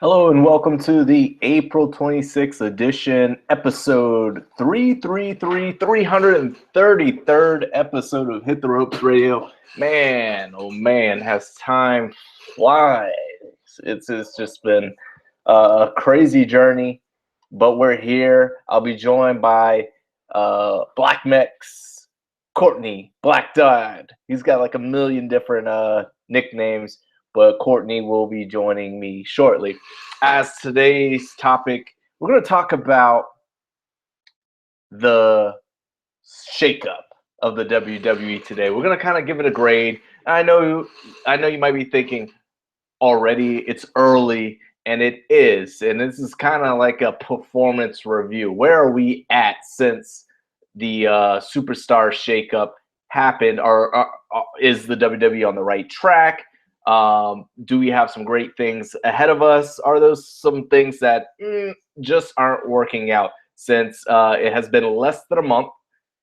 Hello and welcome to the April 26th edition, episode 333, 333rd episode of Hit the Ropes Radio. Man, oh man, has time flies. It's just been a crazy journey, but we're here. I'll be joined by Black Mex, Courtney, Black Dad. He's got like a million different nicknames, but Courtney will be joining me shortly. As today's topic, we're going to talk about the shakeup of the WWE today. We're going to kind of give it a grade. I know you might be thinking already it's early, and it is. And this is kind of like a performance review. Where are we at since the Superstar Shakeup happened? Or is the WWE on the right track? Do we have some great things ahead of us? Are those some things that just aren't working out since it has been less than a month?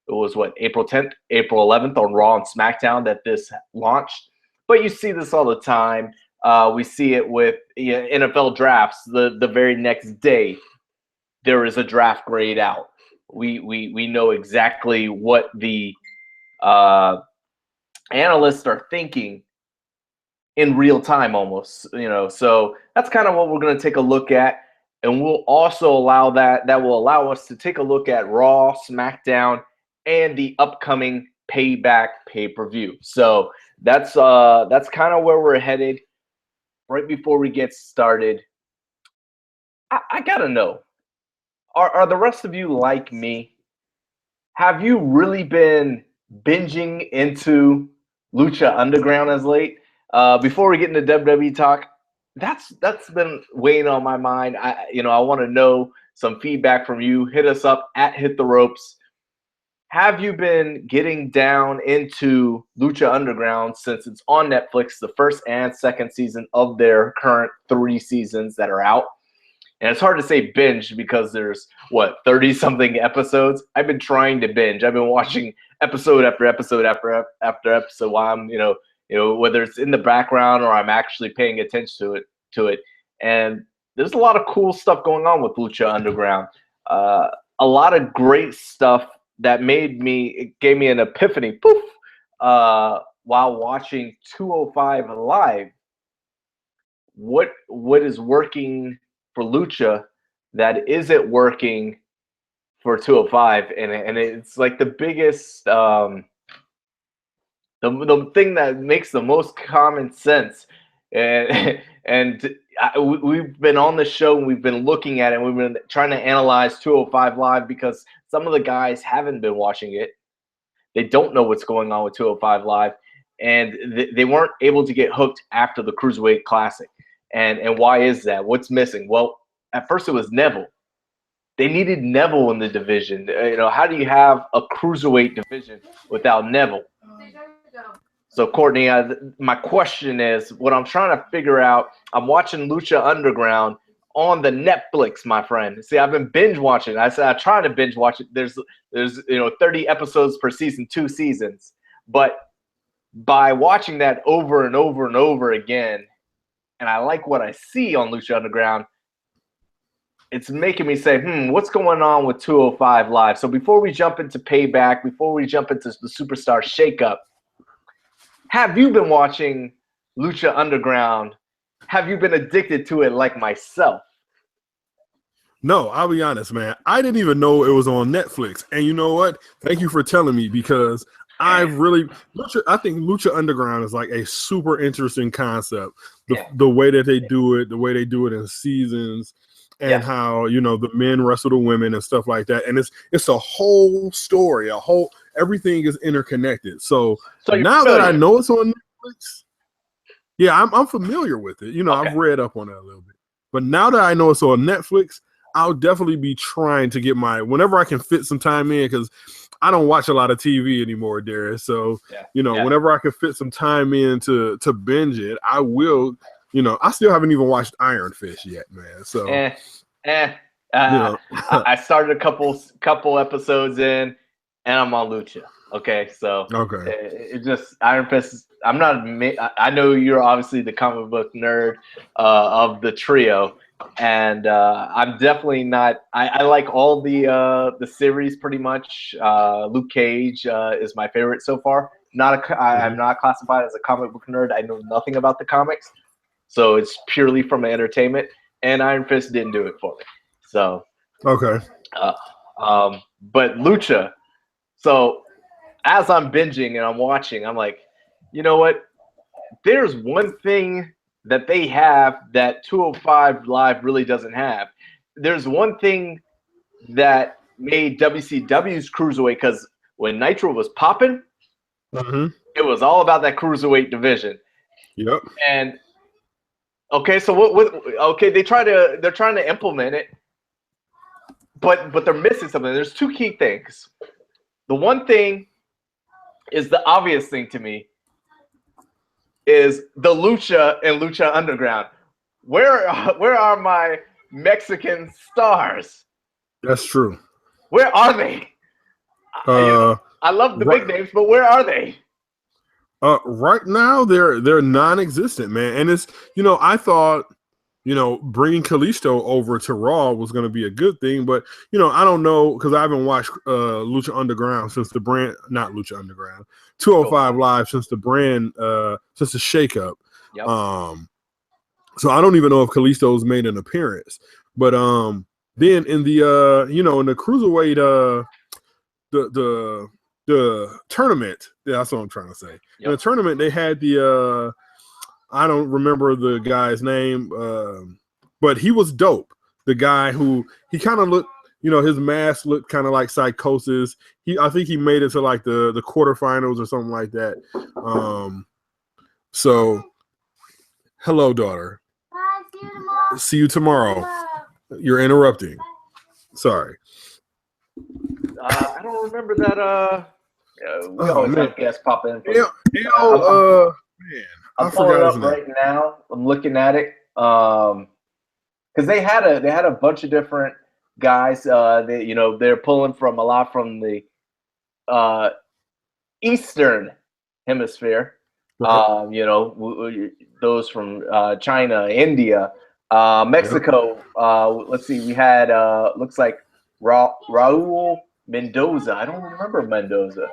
It was April 10th, April 11th on Raw and SmackDown that this launched. But you see this all the time. We see it with NFL drafts. The very next day, there is a draft grade out. We know exactly what the analysts are thinking in real time almost, so that's kind of what we're going to take a look at. And we'll also allow that will allow us to take a look at Raw, SmackDown, and the upcoming Payback pay-per-view. So that's kind of where we're headed. Right before we get started, I gotta know, are the rest of you like me? Have you really been binging into Lucha Underground as late? Before we get into WWE talk, that's been weighing on my mind. I want to know some feedback from you. Hit us up at Hit the Ropes. Have you been getting down into Lucha Underground since it's on Netflix, the first and second season of their current 3 seasons that are out? And it's hard to say binge because there's 30-something episodes. I've been trying to binge. I've been watching episode after episode after episode while I'm whether it's in the background or I'm actually paying attention to it. And there's a lot of cool stuff going on with Lucha Underground. A lot of great stuff that gave me an epiphany, while watching 205 Live. What is working for Lucha that isn't working for 205? And it's like the biggest the thing that makes the most common sense, and we've been on the show and we've been looking at it and we've been trying to analyze 205 Live because some of the guys haven't been watching it. They don't know what's going on with 205 Live, and they weren't able to get hooked after the Cruiserweight Classic. And why is that? What's missing? Well, at first it was Neville. They needed Neville in the division. How do you have a Cruiserweight division without Neville? So, Courtney, my question is, what I'm trying to figure out, I'm watching Lucha Underground on the Netflix, my friend. See, I've been binge watching. I said I try to binge watch it. There's 30 episodes per season, 2 seasons. But by watching that over and over and over again, and I like what I see on Lucha Underground, it's making me say, what's going on with 205 Live? So before we jump into Payback, before we jump into the Superstar Shakeup, have you been watching Lucha Underground? Have you been addicted to it like myself? No, I'll be honest, man. I didn't even know it was on Netflix. And you know what? Thank you for telling me, because I think Lucha Underground is like a super interesting concept. The way that they do it, the way they do it in seasons, and how, the men wrestle the women and stuff like that. And it's a whole story, everything is interconnected. So now that I know it's on Netflix, I'm familiar with it. Okay. I've read up on it a little bit. But now that I know it's on Netflix, I'll definitely be trying to get whenever I can fit some time in, because I don't watch a lot of TV anymore, Darius. So, whenever I can fit some time in to binge it, I will. I still haven't even watched Iron Fist yet, man. So, I started a couple episodes in, and I'm on Lucha. Okay, so Okay. it just Iron Fist. I'm not. I know you're obviously the comic book nerd of the trio, and I'm definitely not. I like all the series pretty much. Luke Cage is my favorite so far. I'm not classified as a comic book nerd. I know nothing about the comics, so it's purely from entertainment. And Iron Fist didn't do it for me. So Okay. But Lucha. So as I'm binging and I'm watching, I'm like, you know what? There's one thing that they have that 205 Live really doesn't have. There's one thing that made WCW's Cruiserweight, because when Nitro was popping, it was all about that Cruiserweight division. Yep. And okay, so what okay, they're trying to implement it, but they're missing something. There's two key things. The one thing is the obvious thing to me is the Lucha and Lucha Underground. Where are my Mexican stars? That's true. Where are they? I love the big names, but where are they? Right now they're non-existent, man. And it's, I thought, bringing Kalisto over to Raw was going to be a good thing, but I don't know, because I haven't watched Lucha Underground since the brand, not Lucha Underground, 205 Live since the brand, since the shakeup. Yep. So I don't even know if Kalisto's made an appearance, but then in the in the Cruiserweight the tournament, that's what I'm trying to say. Yep. In the tournament, they had the I don't remember the guy's name, but he was dope. The guy who he kind of looked, his mask looked kind of like Psychosis. I think he made it to like the quarterfinals or something like that. So, hello, daughter. Bye, see you tomorrow. You're interrupting. Sorry. I don't remember that. We always have guests pop in. Man, I'm pulling it up right now. I'm looking at it because they had a bunch of different guys. They're pulling from a lot from the Eastern Hemisphere. Right. Those from China, India, Mexico. Let's see, we had looks like Raul Mendoza. I don't remember Mendoza.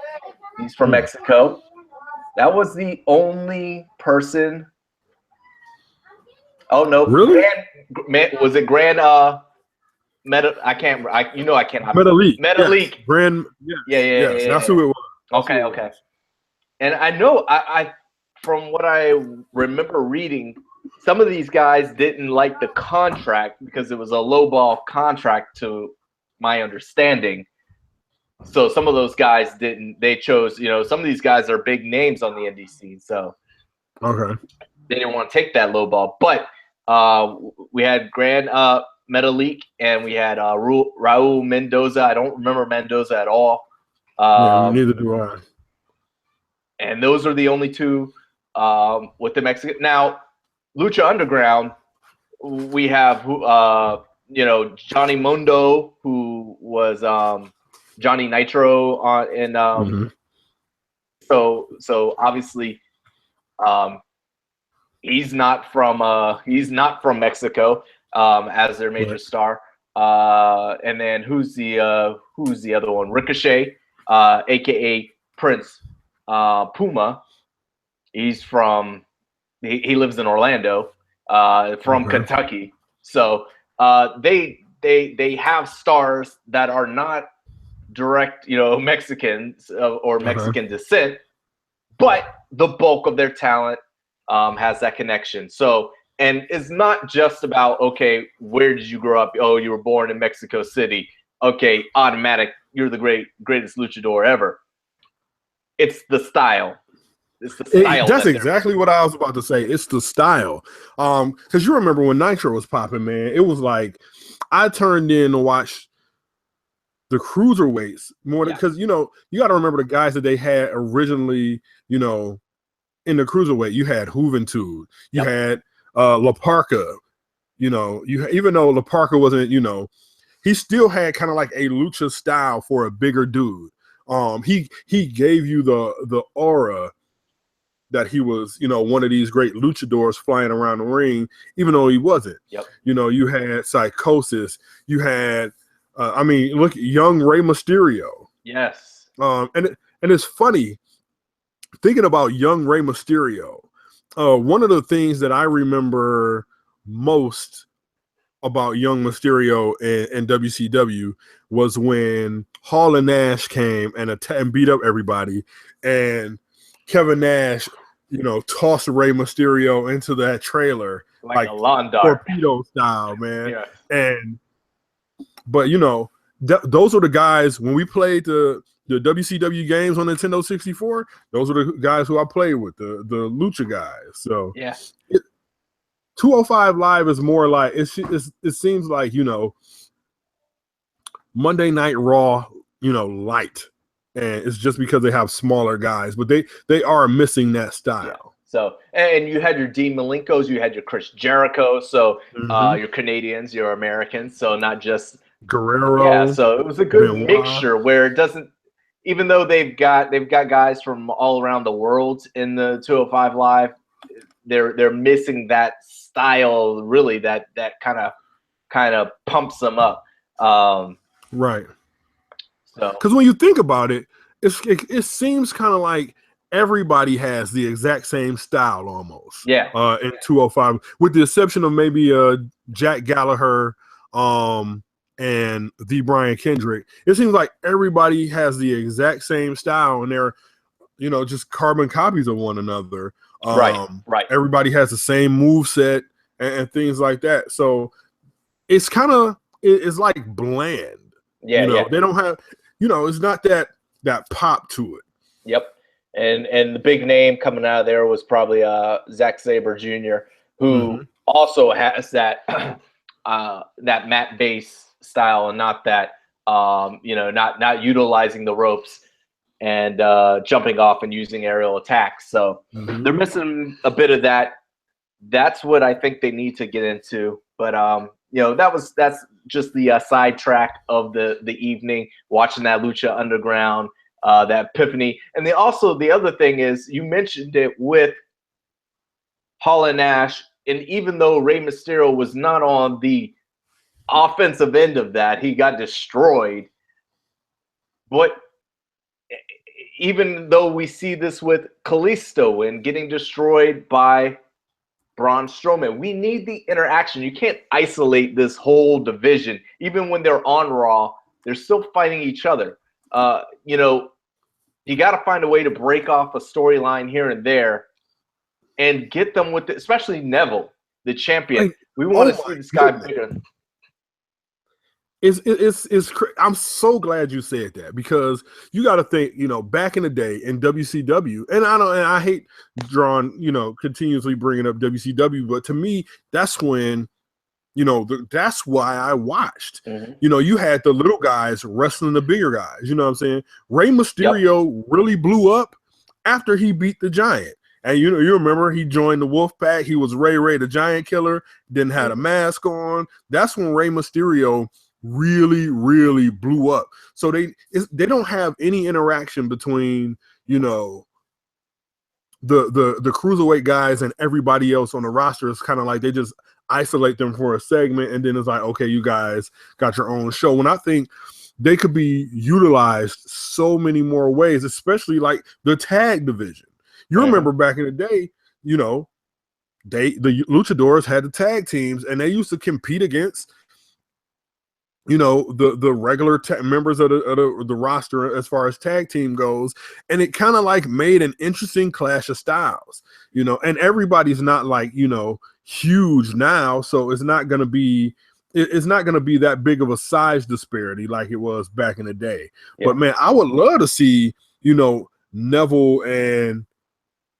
He's from Mexico. That was the only person. Oh no! Really? Was it Grand? I can't. I can't. Metalik. Metalik. Yes. Grand. Yes. That's who it was. Okay. And I know I from what I remember reading, some of these guys didn't like the contract because it was a lowball contract, to my understanding. So some of those guys didn't. They chose. Some of these guys are big names on the indie scene, so okay, they didn't want to take that low ball. But we had Grand Metalik and we had Raul Mendoza. I don't remember Mendoza at all. Neither do I. And those are the only two with the Mexican. Now, Lucha Underground, we have Johnny Mundo, who was Johnny Nitro on so obviously he's not from Mexico as their major star. And then who's the other one? Ricochet, aka Prince Puma. He's from he lives in Orlando, from Kentucky. So they have stars that are not direct, Mexicans or Mexican descent, but the bulk of their talent has that connection. So, and it's not just about, okay, where did you grow up? Oh, you were born in Mexico City. Okay, automatic, you're the greatest luchador ever. It's the style. It's the style. That's exactly what I was about to say. It's the style. Because you remember when Nitro was popping, man, it was like I turned in to watch the cruiserweights more because you got to remember the guys that they had originally, in the cruiserweight. You had Juventud, you had La Parca, even though La Parca wasn't, he still had kind of like a lucha style for a bigger dude. He gave you the aura that he was, one of these great luchadors flying around the ring, even though he wasn't. Yep. You had Psychosis. You had, look, young Rey Mysterio. Yes. And it's funny thinking about young Rey Mysterio. One of the things that I remember most about young Mysterio and WCW was when Hall and Nash came and beat up everybody, and Kevin Nash, tossed Rey Mysterio into that trailer like a lawn dart, torpedo style, man. Yeah. But those are the guys when we played the WCW games on Nintendo 64. Those are the guys who I played with, the Lucha guys. So yeah. 205 Live is more like it seems like Monday Night Raw, light, and it's just because they have smaller guys, but they are missing that style. Yeah. So, and you had your Dean Malenkos, you had your Chris Jericho, so your Canadians, your Americans, so not just Guerrero. Yeah, so it was a good mixture where it doesn't, even though they've got guys from all around the world in the 205 Live, they're missing that style, really, that kind of pumps them up. Right. So, because when you think about it, it seems kind of like everybody has the exact same style almost. Yeah. In 205, with the exception of maybe Jack Gallagher, and the Brian Kendrick. It seems like everybody has the exact same style, and they're just carbon copies of one another. Right. Everybody has the same move set and things like that. So it's kind of it's like bland. Yeah. They don't have it's not that pop to it. Yep. And the big name coming out of there was probably Zack Sabre Jr., who also has that that mat base style, and not that not utilizing the ropes and jumping off and using aerial attacks. So they're missing a bit of that. That's what I think they need to get into. But that's just the sidetrack of the evening, watching that Lucha Underground, that epiphany. And the other thing is, you mentioned it with Hall and Nash, and even though Rey Mysterio was not on the offensive end of that, he got destroyed. But even though we see this with Kalisto and getting destroyed by Braun Strowman, we need the interaction. You can't isolate this whole division. Even when they're on Raw, they're still fighting each other. You got to find a way to break off a storyline here and there and get them with especially Neville, the champion. We want to see this guy bigger. I'm so glad you said that, because you got to think, back in the day in WCW, and I hate continuously bringing up WCW, but to me, that's when, that's why I watched. You had the little guys wrestling the bigger guys. You know what I'm saying? Rey Mysterio really blew up after he beat the Giant. And you remember he joined the Wolfpack. He was Ray the Giant Killer, didn't have a mask on. That's when Rey Mysterio really, really blew up. So they don't have any interaction between the cruiserweight guys and everybody else on the roster. It's kind of like they just isolate them for a segment, and then it's like, okay, you guys got your own show. When I think they could be utilized so many more ways, especially like the tag division. You remember back in the day, the luchadors had the tag teams, and they used to compete against the regular members of the roster as far as tag team goes, and it kind of like made an interesting clash of styles, and everybody's not like huge now, so it's not going to be that big of a size disparity like it was back in the day. But man, I would love to see Neville and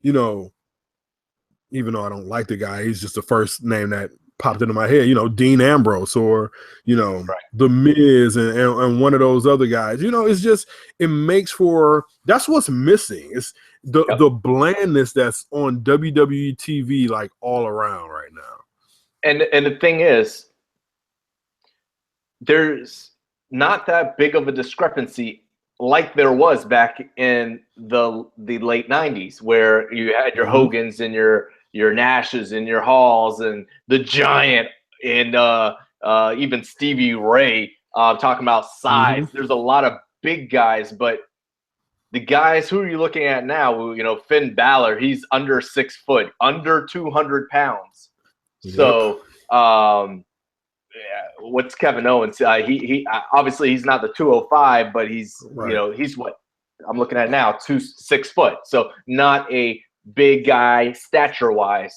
even though I don't like the guy, he's just the first name that popped into my head, Dean Ambrose or, The Miz and one of those other guys. It's just, it makes for, that's what's missing. It's the blandness that's on WWE TV, like all around right now. And the thing is, there's not that big of a discrepancy like there was back in the late 90s, where you had your Hogans and your Nashes and your Halls and the Giant and even Stevie Ray, talking about size. There's a lot of big guys, but the guys, who are you looking at now? You know, Finn Balor, he's under 6 foot, under 200 pounds. So, what's Kevin Owens? He obviously he's not the 205, but he's you know, he's what I'm looking at now, 6 foot. So not a big guy stature wise.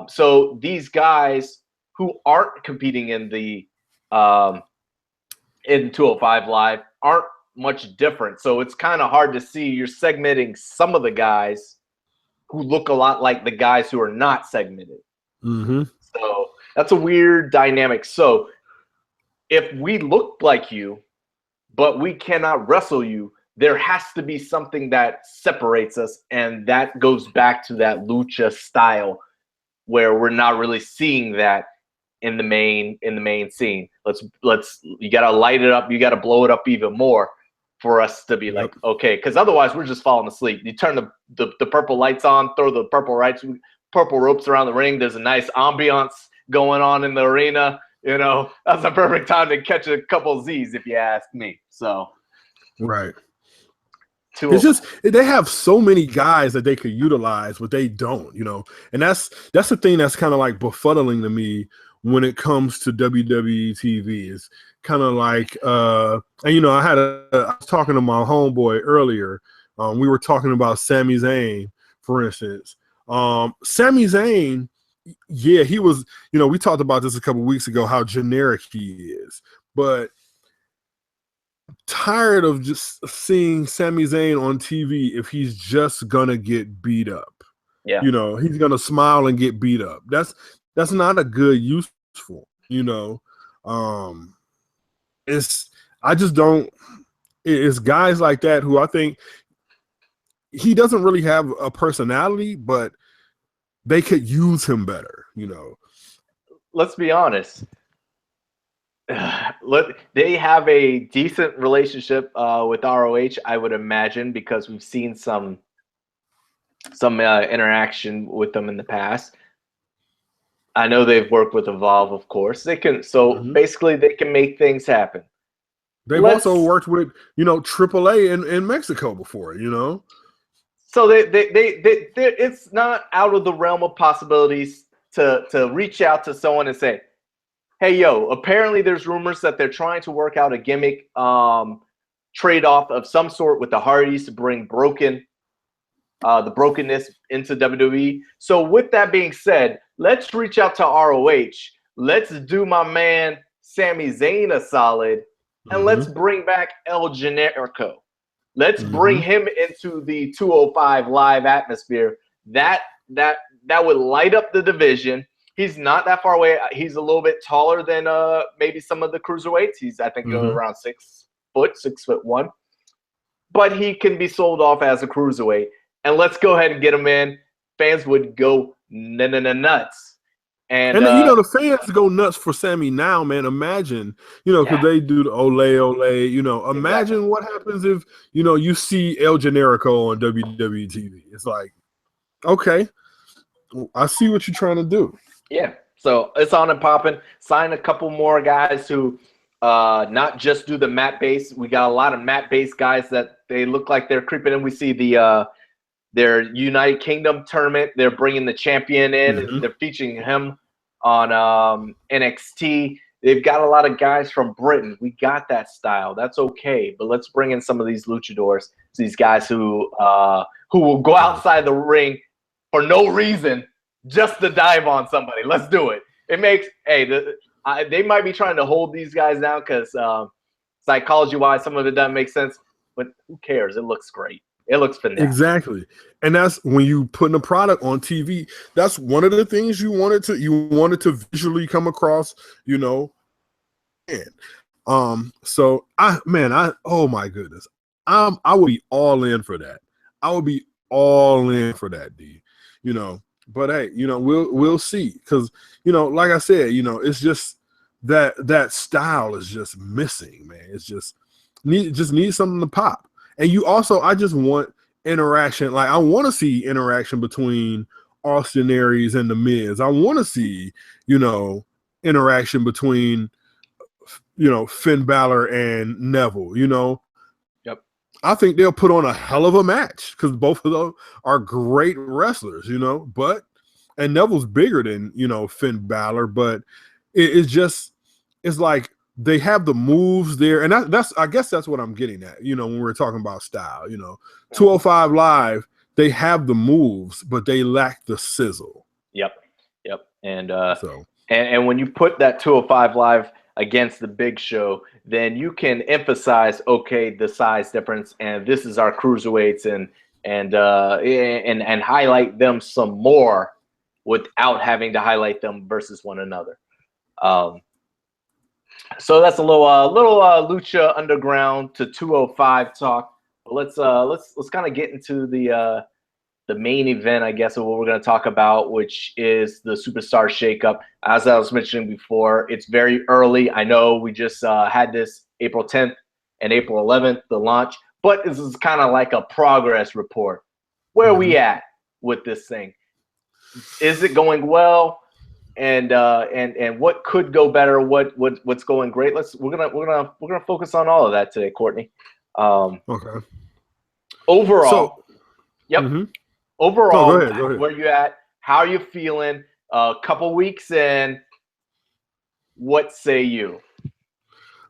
So these guys who aren't competing in the in 205 Live aren't much different. So it's kind of hard to see. You're segmenting some of the guys who look a lot like the guys who are not segmented. So that's a weird dynamic. So if we look like you, but we cannot wrestle you, there has to be something that separates us, and that goes back to that lucha style, where we're not really seeing that in the main scene. You gotta light it up, you gotta blow it up even more for us to be like, okay, because otherwise we're just falling asleep. You turn the purple lights on, throw the purple ropes around the ring. There's a nice ambiance going on in the arena. You know, that's a perfect time to catch a couple Z's, if you ask me. So, it's just they have so many guys that they could utilize, but they don't. You know, and that's the thing that's kind of like befuddling to me when it comes to WWE TV. Is kind of like, and you know, I was talking to my homeboy earlier. We were talking about Sami Zayn, for instance. Sami Zayn, yeah, he was, you know, we talked about this a couple weeks ago, how generic he is, but tired of just seeing Sami Zayn on TV if he's just gonna get beat up. You know, he's gonna smile and get beat up. That's not a good useful, you know. It's guys like that who I think he doesn't really have a personality, but they could use him better, you know. Let's be honest. They have a decent relationship with ROH, I would imagine, because we've seen some interaction with them in the past. I know they've worked with Evolve, of course. They can, basically they can make things happen. They've also worked with, you know, AAA in Mexico before, you know. So they it's not out of the realm of possibilities to reach out to someone and say, hey, yo, apparently there's rumors that they're trying to work out a gimmick trade-off of some sort with the Hardys to bring the brokenness into WWE. So with that being said, let's reach out to ROH. Let's do my man Sami Zayn a solid, and let's bring back El Generico. Let's bring him into the 205 Live atmosphere. That would light up the division. He's not that far away. He's a little bit taller than maybe some of the cruiserweights. He's, I think, around 6 foot, 6'1". But he can be sold off as a cruiserweight. And let's go ahead and get him in. Fans would go nuts. And you know, the fans go nuts for Sammy now, man. Imagine, you know, because they do the ole, you know. Imagine what happens if, you know, you see El Generico on WWE TV. It's like, okay, I see what you're trying to do. Yeah, so it's on and popping. Sign a couple more guys who not just do the mat base. We got a lot of mat base guys that they look like they're creeping in. We see their United Kingdom tournament. They're bringing the champion in. And they're featuring him on NXT. They've got a lot of guys from Britain. We got that style. That's okay. But let's bring in some of these luchadors, these guys who will go outside the ring for no reason, just to dive on somebody. Let's do it. It makes they might be trying to hold these guys down because psychology-wise, some of it doesn't make sense. But who cares? It looks great. It looks fantastic. Exactly. And that's when you putting a product on TV. That's one of the things you wanted to visually come across, you know. And so oh my goodness. I would be all in for that. I would be all in for that, D. You know, but hey, you know, we'll see. Because, you know, like I said, you know, it's just that style is just missing, man. It's just need something to pop. And you also, I just want interaction. Like I want to see interaction between Austin Aries and The Miz. I want to see, interaction between, Finn Balor and Neville. Yep. I think they'll put on a hell of a match because both of them are great wrestlers, and Neville's bigger than, Finn Balor, but it's like they have the moves there. And I guess that's what I'm getting at, when we're talking about style, 205 Live, they have the moves, but they lack the sizzle. Yep. And, and when you put that 205 Live against the Big Show, then you can emphasize, okay, the size difference, and this is our cruiserweights, and highlight them some more without having to highlight them versus one another. So that's a little Lucha Underground to 205 talk. But let's kind of get into the main event, I guess, of what we're going to talk about, which is the Superstar Shakeup. As I was mentioning before, it's very early. I know we just had this April 10th and April 11th, the launch, but this is kind of like a progress report. Where are we at with this thing? Is it going well? And what could go better? What's going great? We're gonna focus on all of that today, Courtney. Okay. Overall, yep. Mm-hmm. Overall, go ahead. Where you at? How are you feeling? A couple weeks in, what say you?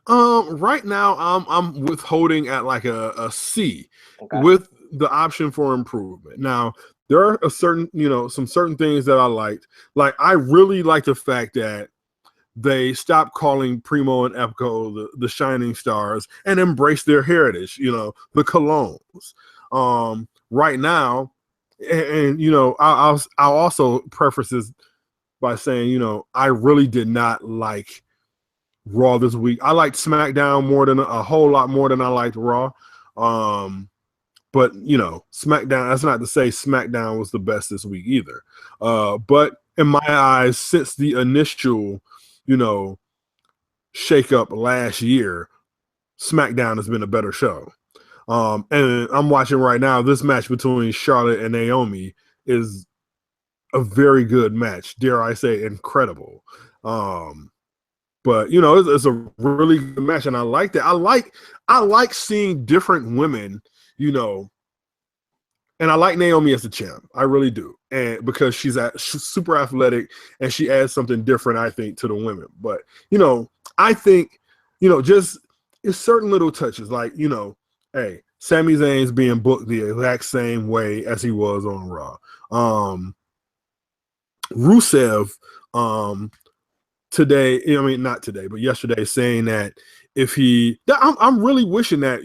Right now I'm withholding at like a C, with the option for improvement. Now there are some certain things that I liked. Like I really like the fact that they stopped calling Primo and Epico the shining stars and embrace their heritage, the colognes. Right now, and I'll also preface this by saying, I really did not like Raw this week. I liked SmackDown a whole lot more than I liked Raw. But SmackDown, that's not to say SmackDown was the best this week either. But in my eyes, since the initial, shakeup last year, SmackDown has been a better show. And I'm watching right now, this match between Charlotte and Naomi is a very good match. Dare I say, incredible. But it's a really good match, and I like that. I like seeing different women, and I like Naomi as the champ. I really do, and because she's super athletic and she adds something different, I think, to the women. But I think just it's certain little touches, like hey, Sami Zayn's being booked the exact same way as he was on Raw. Rusev, today, not today, but yesterday, saying that I'm really wishing that,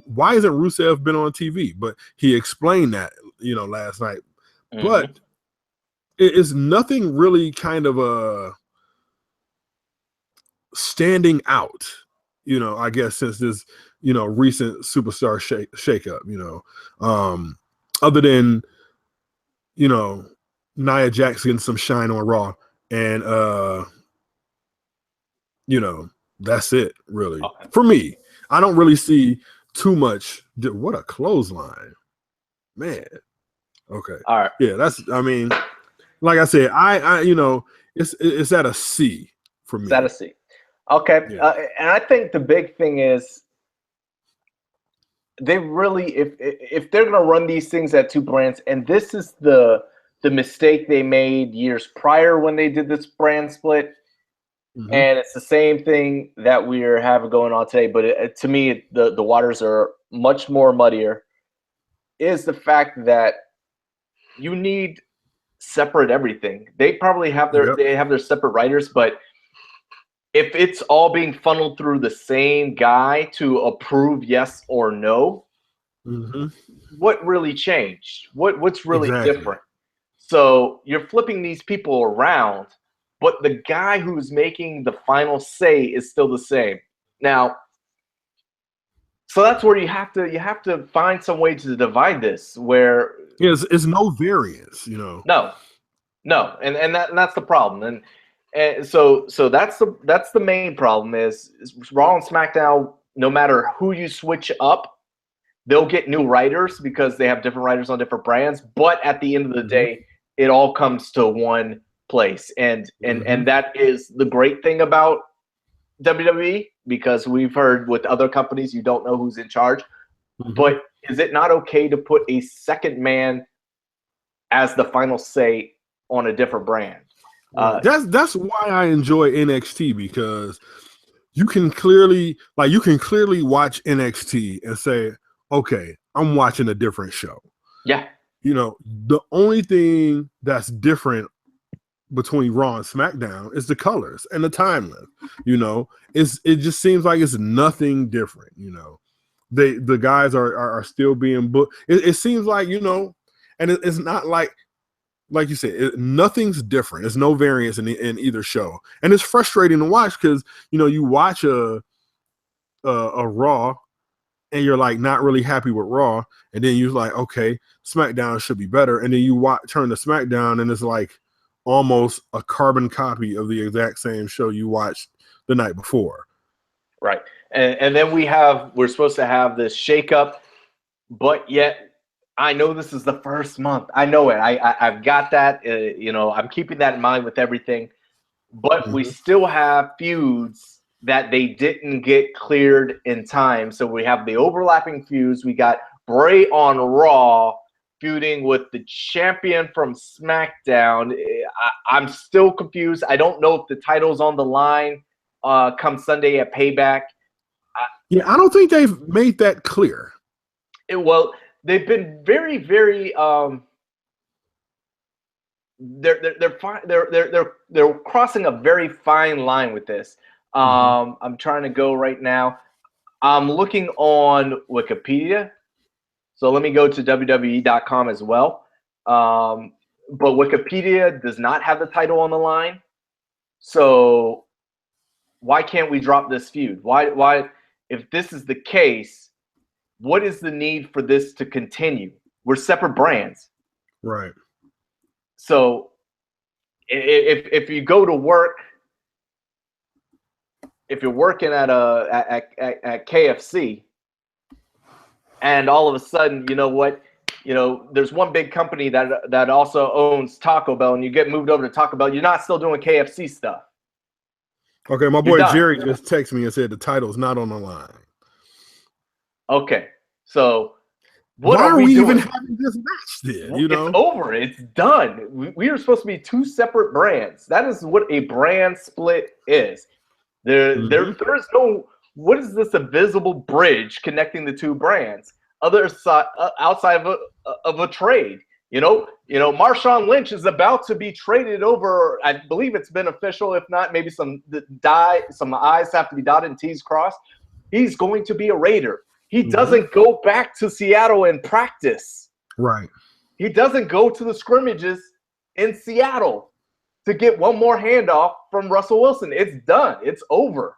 why isn't Rusev been on TV? But he explained that, last night. Mm-hmm. But it's nothing really kind of standing out, I guess, since this, recent Superstar shakeup, other than, Nia Jax getting some shine on Raw. And that's it, really. Okay. For me, I don't really see too much. What a clothesline, man. Okay, all right. Yeah, like I said, I it's at a C for me. It's at a C. Okay, yeah. And I think the big thing is they really, if they're gonna run these things at two brands, and this is the mistake they made years prior when they did this brand split. Mm-hmm. And it's the same thing that we're having going on today. But to me, the waters are much more muddier, is the fact that you need separate everything. They probably have their separate writers, but if it's all being funneled through the same guy to approve yes or no, mm-hmm. What really changed? What's really different? So you're flipping these people around, but the guy who's making the final say is still the same. Now, so that's where you have to find some way to divide this, where it's no variance, No, and that's the problem, and so that's the main problem is Raw and SmackDown no matter who you switch up, they'll get new writers because they have different writers on different brands. But at the end of the day, it all comes to one place. And that is the great thing about WWE, because we've heard with other companies, you don't know who's in charge. But is it not okay to put a second man as the final say on a different brand? That's why I enjoy NXT, because you can clearly watch NXT and say, okay, I'm watching a different show. Yeah. You know, the only thing that's different between Raw and SmackDown is the colors and the timeline. You know, it just seems like it's nothing different. You know, the guys are still being booked. It seems like, you know, and it's not like you said, nothing's different. There's no variance in either show, and it's frustrating to watch because, you know, you watch a Raw and you're like not really happy with Raw, and then you're like, okay, SmackDown should be better, and then you turn to SmackDown and it's like almost a carbon copy of the exact same show you watched the night before. Right. And then we're supposed to have this shakeup, but yet I know this is the first month. I know it. I've got that. You know, I'm keeping that in mind with everything. But we still have feuds that they didn't get cleared in time. So we have the overlapping feuds. We got Bray on Raw feuding with the champion from SmackDown. I'm still confused. I don't know if the title's on the line come Sunday at Payback. I don't think they've made that clear. Well, they've been very, very they're crossing a very fine line with this. I'm trying to go right now. I'm looking on Wikipedia. So let me go to WWE.com as well. But Wikipedia does not have the title on the line. So why can't we drop this feud? Why, if this is the case, what is the need for this to continue? We're separate brands. Right. So if you go to work, if you're working at KFC, and all of a sudden, you know what? You know, there's one big company that also owns Taco Bell, and you get moved over to Taco Bell. You're not still doing KFC stuff. Okay, my boy Jerry just texted me and said the title's not on the line. Okay, so why are we even having this match then? You know, it's over. It's done. We are supposed to be two separate brands. That is what a brand split is. There is no. What is this invisible bridge connecting the two brands? Outside of a trade, you know, Marshawn Lynch is about to be traded over. I believe it's been official. If not, maybe some I's have to be dotted and T's crossed. He's going to be a Raider. He doesn't go back to Seattle and practice. Right. He doesn't go to the scrimmages in Seattle to get one more handoff from Russell Wilson. It's done. It's over.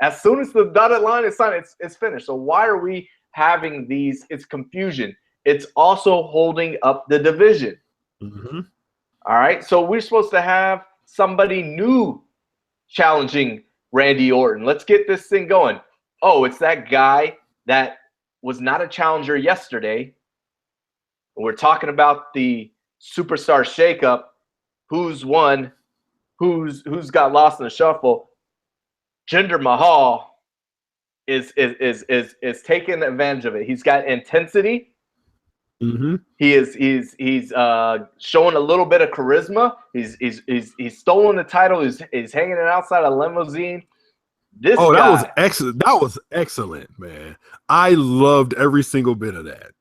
As soon as the dotted line is signed, it's finished. So why are we having these? It's confusion. It's also holding up the division. All right. So we're supposed to have somebody new challenging Randy Orton. Let's get this thing going. Oh, it's that guy that was not a challenger yesterday. We're talking about the Superstar Shakeup. Who's won? Who's got lost in the shuffle? Jinder Mahal is taking advantage of it. He's got intensity. He's showing a little bit of charisma. He's stolen the title. He's hanging it outside a limousine. That was excellent. That was excellent, man. I loved every single bit of that.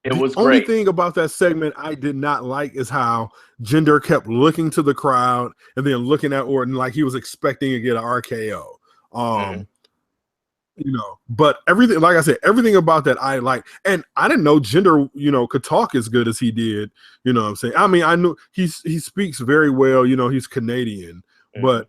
It was great. The only thing about that segment I did not like is how Jinder kept looking to the crowd and then looking at Orton like he was expecting to get an RKO. You know, but everything, like I said, everything about that I like. And I didn't know Jinder, you know, could talk as good as he did. You know what I'm saying? I mean, I knew he speaks very well. You know, he's Canadian, but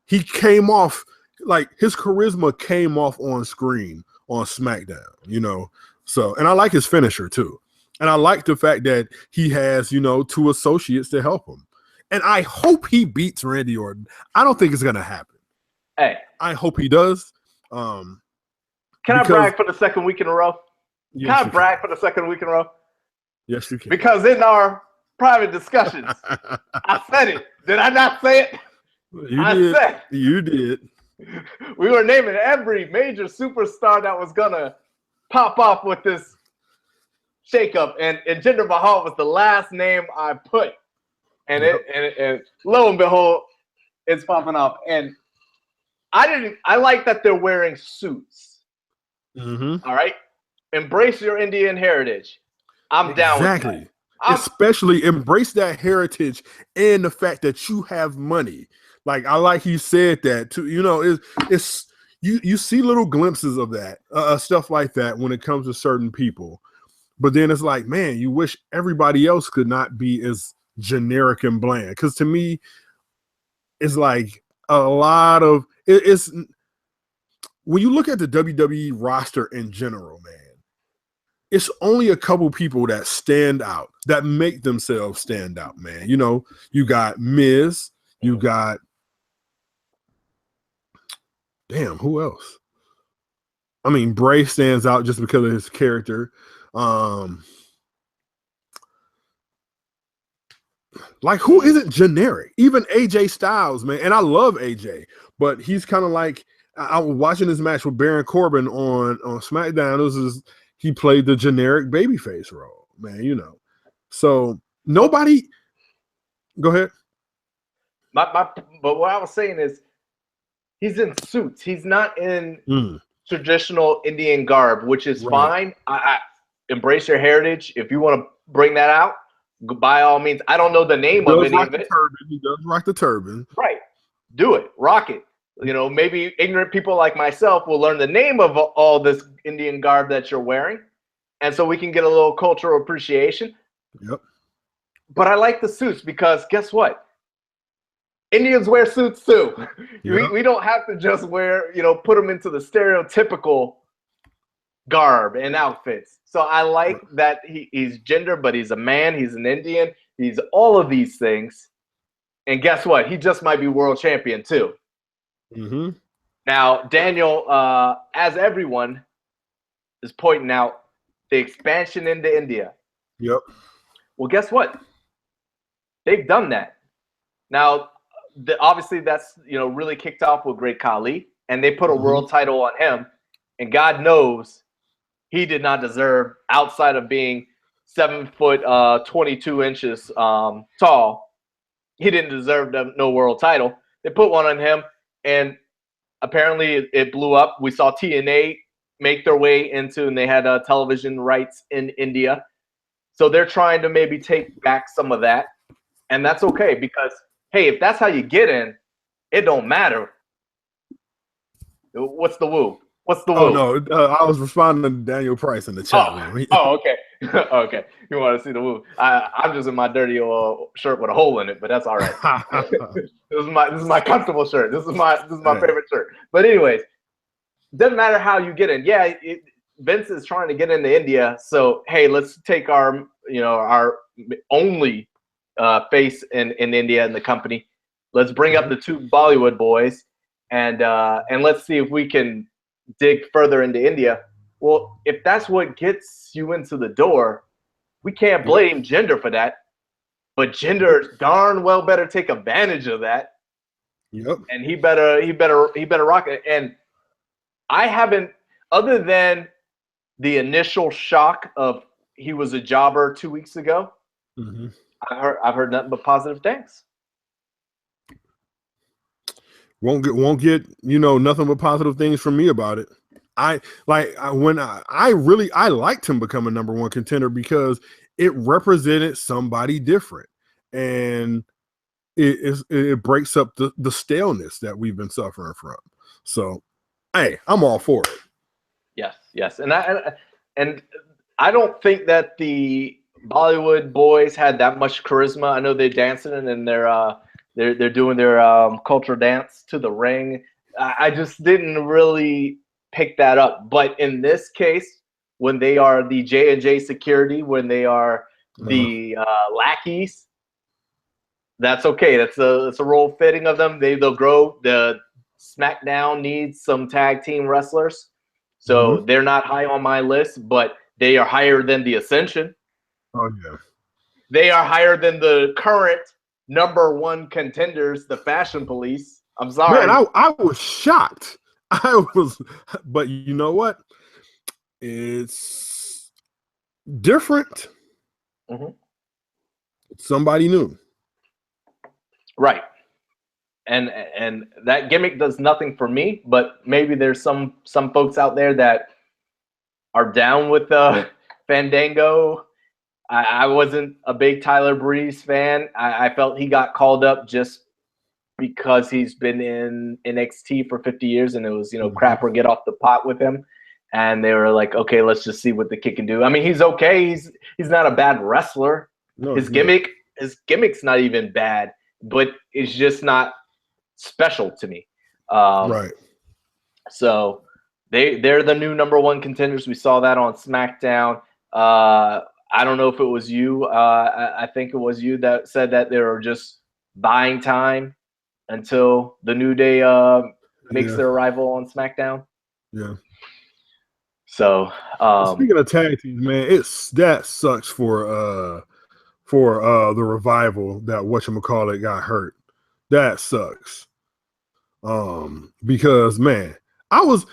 he came off like his charisma came off on screen on SmackDown. You know. So, and I like his finisher too. And I like the fact that he has, you know, two associates to help him. And I hope he beats Randy Orton. I don't think it's going to happen. Hey, I hope he does. Can I brag for the second week in a row? Yes, Can I brag for the second week in a row? Yes, you can. Because in our private discussions, I said it. Did I not say it? You did. We were naming every major superstar that was gonna pop off with this shakeup, and Jinder Mahal was the last name I put, and and lo and behold, it's popping off. And I like that they're wearing suits. Mm-hmm. All right, embrace your Indian heritage. I'm down with that. Especially embrace that heritage and the fact that you have money. Like I like he said that too. You know, it's you see little glimpses of that stuff like that when it comes to certain people, but then it's like, man, you wish everybody else could not be as generic and bland. Because to me, it's like a lot of it's when you look at the WWE roster in general, man. It's only a couple people that stand out, that make themselves stand out, man. You know, you got Miz, you got who else? I mean, Bray stands out just because of his character. Like, who isn't generic? Even AJ Styles, man. And I love AJ, but he's kind of like, I was watching this match with Baron Corbin on SmackDown. He played the generic babyface role, man, you know. So nobody go ahead. But what I was saying is he's in suits. He's not in traditional Indian garb, which is fine. I embrace your heritage. If you want to bring that out, by all means. I don't know the name of any of it. He does rock the turban. Right. Do it. Rock it. You know, maybe ignorant people like myself will learn the name of all this Indian garb that you're wearing. And so we can get a little cultural appreciation. Yep. But I like the suits because guess what? Indians wear suits too. Yep. We don't have to just wear, put them into the stereotypical garb and outfits. So I like that he's gender, but he's a man. He's an Indian. He's all of these things. And guess what? He just might be world champion too. Mm-hmm. Now, Daniel, as everyone is pointing out, the expansion into India. Yep. Well, guess what? They've done that. Now, obviously, that's really kicked off with Great Khali, and they put a world title on him. And God knows he did not deserve, outside of being 7 foot 22 inches tall, he didn't deserve no world title. They put one on him, and apparently it blew up. We saw TNA make their way into, and they had television rights in India. So they're trying to maybe take back some of that. And that's okay because, hey, if that's how you get in, it don't matter. What's the woo? What's the woo? Oh, no. I was responding to Daniel Price in the chat room. Oh, okay. Okay. You want to see the woo? I'm just in my dirty old shirt with a hole in it, but that's all right. This is my comfortable shirt. This is my favorite shirt. But anyways, doesn't matter how you get in. Yeah, Vince is trying to get into India. So, hey, let's take our only face in India in the company. Let's bring up the two Bollywood boys and let's see if we can dig further into India. Well, if that's what gets you into the door, we can't blame Jinder for that. But Jinder darn well better take advantage of that. Yep. And he better rock it. And I haven't, other than the initial shock of he was a jobber 2 weeks ago, I've heard nothing but positive things. Won't get nothing but positive things from me about it. I liked him becoming number one contender because it represented somebody different, and it breaks up the staleness that we've been suffering from. So, hey, I'm all for it. Yes, and I don't think that the Bollywood boys had that much charisma. I know they're dancing and they're doing their cultural dance to the ring. I just didn't really pick that up. But in this case, when they are the J&J security, when they are the lackeys, that's okay. That's a role fitting of them. They'll grow. The SmackDown needs some tag team wrestlers. So they're not high on my list, but they are higher than the Ascension. Oh, yeah. They are higher than the current #1 contenders, the Fashion Police. I'm sorry. Man, I was shocked. But you know what? It's different. Somebody new. Right. And that gimmick does nothing for me, but maybe there's some folks out there that are down with Fandango. I wasn't a big Tyler Breeze fan. I felt he got called up just because he's been in NXT for 50 years and it was, crap or get off the pot with him. And they were like, okay, let's just see what the kid can do. I mean, he's okay. He's not a bad wrestler. No, his gimmick's not even bad, but it's just not special to me. Right. So they're the new #1 contenders. We saw that on SmackDown. I don't know if it was you. I think it was you that said that they were just buying time until the New Day makes their arrival on SmackDown. Yeah. So speaking of tag teams, man, that sucks for the Revival that whatchamacallit got hurt. That sucks. Because man, I won't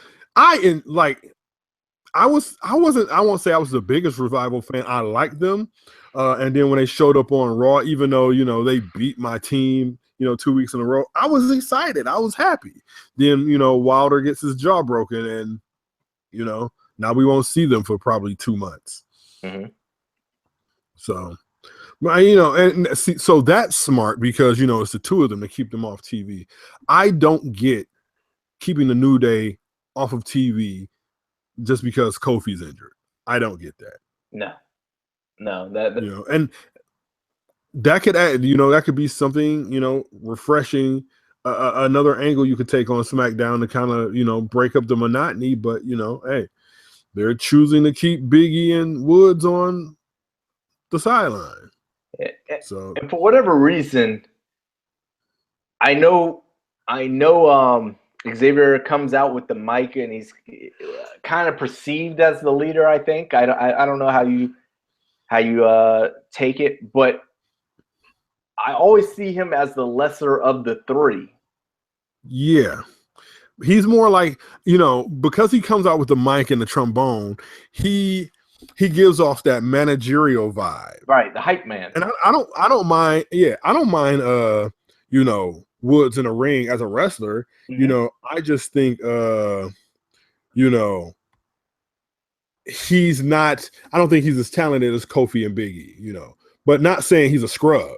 say I was the biggest Revival fan. I liked them. And then when they showed up on Raw, even though, they beat my team, 2 weeks in a row, I was excited. I was happy. Then, Wilder gets his jaw broken and, now we won't see them for probably 2 months. So, and see, so that's smart because, it's the two of them to keep them off TV. I don't get keeping the New Day off of TV just because Kofi's injured. I don't get that. No, that and that could add, that could be something, refreshing, another angle you could take on SmackDown to kind of, break up the monotony. But, hey, they're choosing to keep Biggie and Woods on the sideline. So, and for whatever reason, I know Xavier comes out with the mic and he's kind of perceived as the leader. I think I don't know how you take it, but I always see him as the lesser of the three. Yeah. He's more like, because he comes out with the mic and the trombone, he gives off that managerial vibe. Right, the hype man. And I don't mind, I don't mind Woods in a ring as a wrestler. I just think he's not, I don't think he's as talented as Kofi and Biggie, but not saying he's a scrub,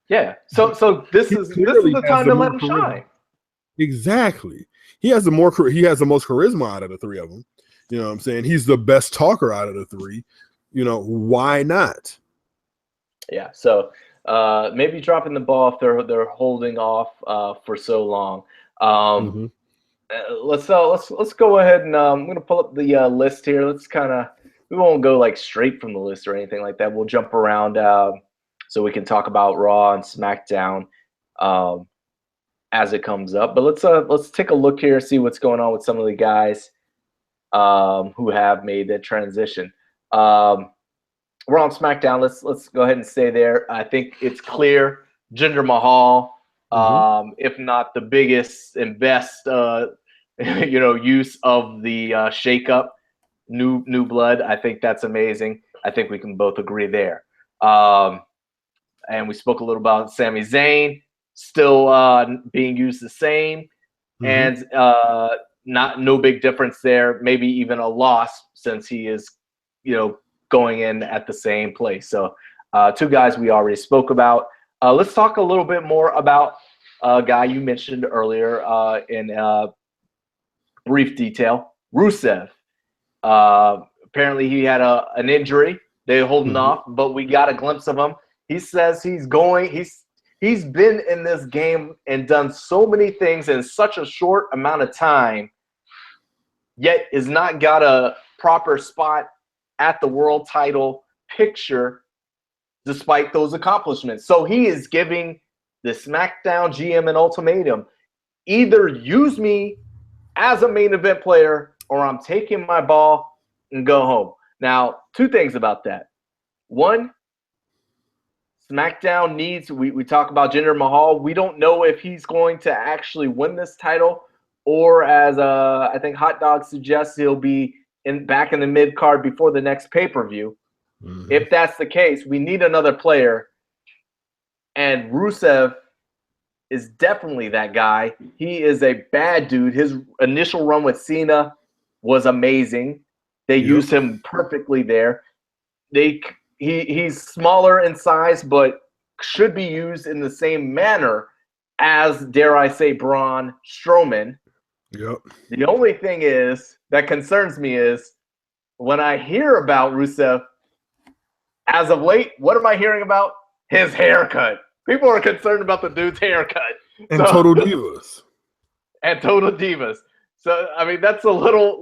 Yeah. So this is the time to let him shine. Exactly. He has the most charisma out of the three of them. You know what I'm saying? He's the best talker out of the three. Why not? Yeah. So maybe dropping the ball if they're holding off for so long. Let's go ahead and I'm gonna pull up the list here. We won't go like straight from the list or anything like that. We'll jump around so we can talk about Raw and SmackDown as it comes up. But let's take a look here, see what's going on with some of the guys who have made that transition. We're on SmackDown. Let's go ahead and stay there. I think it's clear Jinder Mahal, if not the biggest and best, use of the shakeup, new blood. I think that's amazing. I think we can both agree there. And we spoke a little about Sami Zayn still being used the same, and no big difference there. Maybe even a loss since he is, going in at the same place. So two guys we already spoke about. Let's talk a little bit more about a guy you mentioned earlier in brief detail, Rusev. Apparently he had an injury. They're holding off, but we got a glimpse of him. He says he's been in this game and done so many things in such a short amount of time, yet is not got a proper spot at the world title picture despite those accomplishments. So he is giving the SmackDown GM an ultimatum. either use me as a main event player or I'm taking my ball and go home. Now, two things about that. One, SmackDown needs, we talk about Jinder Mahal. We don't know if he's going to actually win this title, or as I think Hot Dog suggests, he'll be back in the mid card before the next pay-per-view. Mm-hmm. If that's the case, we need another player. And Rusev is definitely that guy. He is a bad dude. His initial run with Cena was amazing. They used him perfectly there. He's smaller in size, but should be used in the same manner as, dare I say, Braun Strowman. Yep. The only thing that concerns me is when I hear about Rusev, as of late, what am I hearing about? His haircut. People are concerned about the dude's haircut. And Total Divas. And Total Divas. So, I mean, that's a little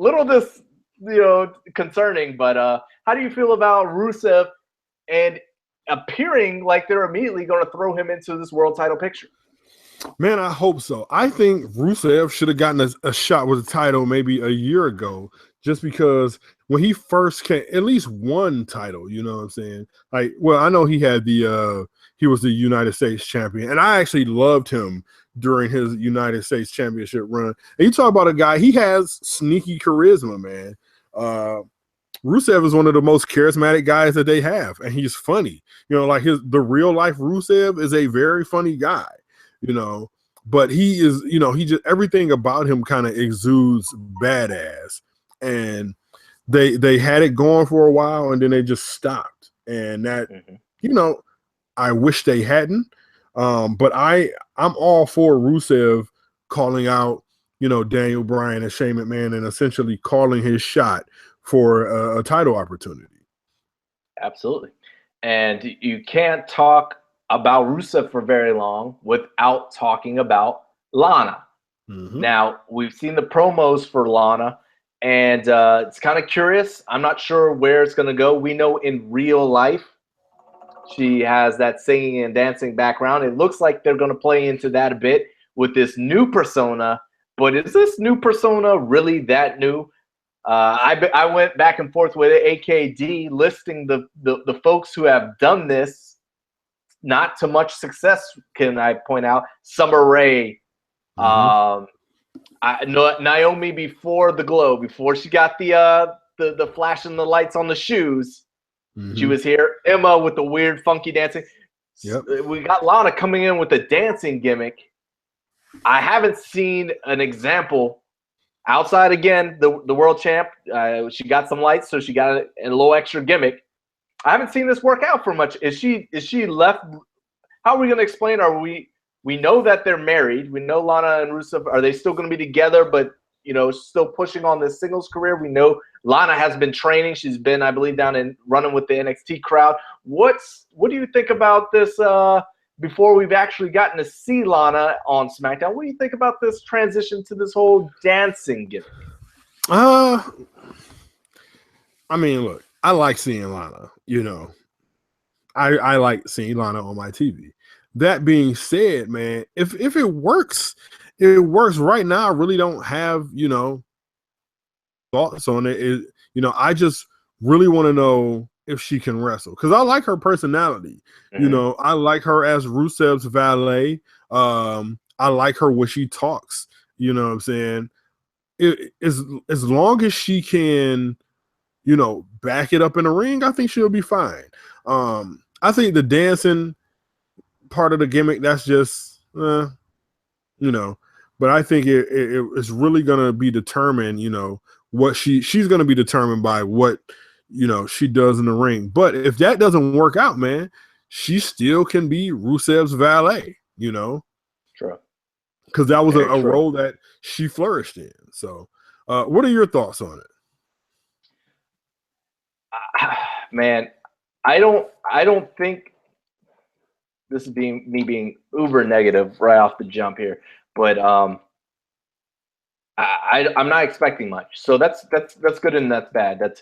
concerning. But how do you feel about Rusev and appearing like they're immediately going to throw him into this world title picture? Man, I hope so. I think Rusev should have gotten a shot with the title maybe a year ago, just because when he first came, at least one title, you know what I'm saying? Like, well, I know he had he was the United States champion, and I actually loved him during his United States championship run. And you talk about a guy, he has sneaky charisma, man. Rusev is one of the most charismatic guys that they have, and he's funny. You know, like the real life Rusev is a very funny guy, you know, but he is, you know, he just, everything about him kind of exudes badass. And they had it going for a while, and then they just stopped. And that, you know, I wish they hadn't. But I'm all for Rusev calling out, you know, Daniel Bryan and Shane McMahon and essentially calling his shot for a title opportunity. Absolutely. And you can't talk about Rusev for very long without talking about Lana. Now, we've seen the promos for Lana, and it's kind of curious. I'm not sure where it's going to go. We know in real life she has that singing and dancing background. It looks like they're going to play into that a bit with this new persona. But is this new persona really that new? I went back and forth with AKD listing the folks who have done this. Not to much success, can I point out. Summer Rae, Naomi before the glow, before she got the flashing the lights on the shoes. She was here. Emma with the weird funky dancing. We got Lana coming in with the dancing gimmick. I haven't seen an example outside, again, the world champ. She got some lights, so she got a little extra gimmick. I haven't seen this work out for much. Is she left? How are we going to explain? We know that they're married. We know Lana and Rusev. Are they still going to be together, but, you know, still pushing on this singles career? We know Lana has been training. She's been, I believe, down and running with the NXT crowd. What do you think about this before we've actually gotten to see Lana on SmackDown? What do you think about this transition to this whole dancing gimmick? I mean, look, I like seeing Lana, you know. I like seeing Lana on my TV. That being said, man, if it works, it works. Right now, I really don't have, you know, thoughts on it. You know, I just really want to know if she can wrestle, because I like her personality. You know, I like her as Rusev's valet. I like her when she talks. You know what I'm saying? As long as she can, you know, back it up in the ring, I think she'll be fine. I think the dancing part of the gimmick, that's just, you know, but I think it's really going to be determined, you know, what she's going to be determined by what, you know, she does in the ring. But if that doesn't work out, man, she still can be Rusev's valet, you know. True. Because that was a role that she flourished in. So what are your thoughts on it? Man, I don't think this is me being uber negative right off the jump here, but I'm not expecting much. So that's good and that's bad. That's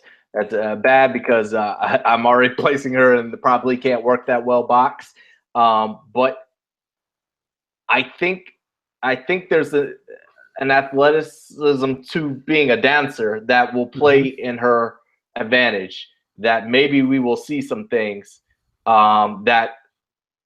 bad because I'm already placing her in the probably can't work that well box. But I think I think there's an athleticism to being a dancer that will play in her advantage. That maybe we will see some things that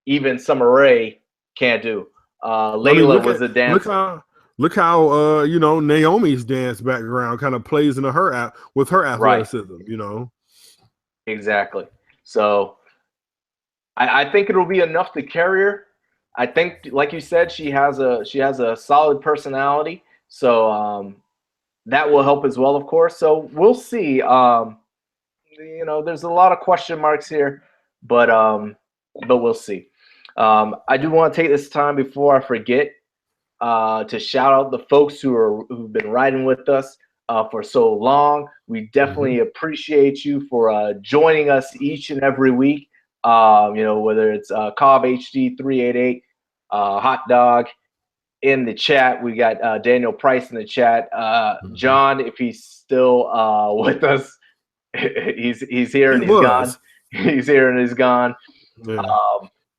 even Summer Rae can't do. Layla was a dancer. Look how Naomi's dance background kind of plays into her with her athleticism. Right. Exactly. So I think it'll be enough to carry her. I think, like you said, she has a solid personality, so that will help as well, of course. So we'll see. There's a lot of question marks here, but we'll see. I do want to take this time before I forget to shout out the folks who've been riding with us for so long. We definitely appreciate you for joining us each and every week. Whether it's Cobb HD 388, Hot Dog in the chat. We got Daniel Price in the chat. John, if he's still with us, he's here and he's gone. He's here and he's gone. Yeah.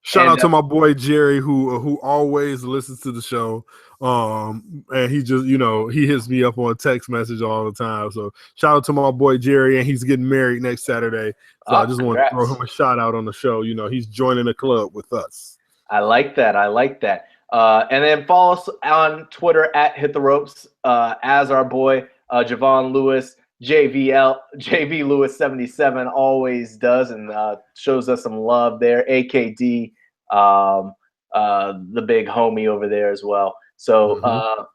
Shout out to my boy Jerry, who always listens to the show. And he just, he hits me up on a text message all the time. So shout out to my boy Jerry, and he's getting married next Saturday. So I just want to throw him a shout out on the show. He's joining the club with us. I like that. And then follow us on Twitter at Hit the Ropes as our boy Javon Lewis, JV Lewis 77 always does and shows us some love there. AKD, the big homie over there as well. So a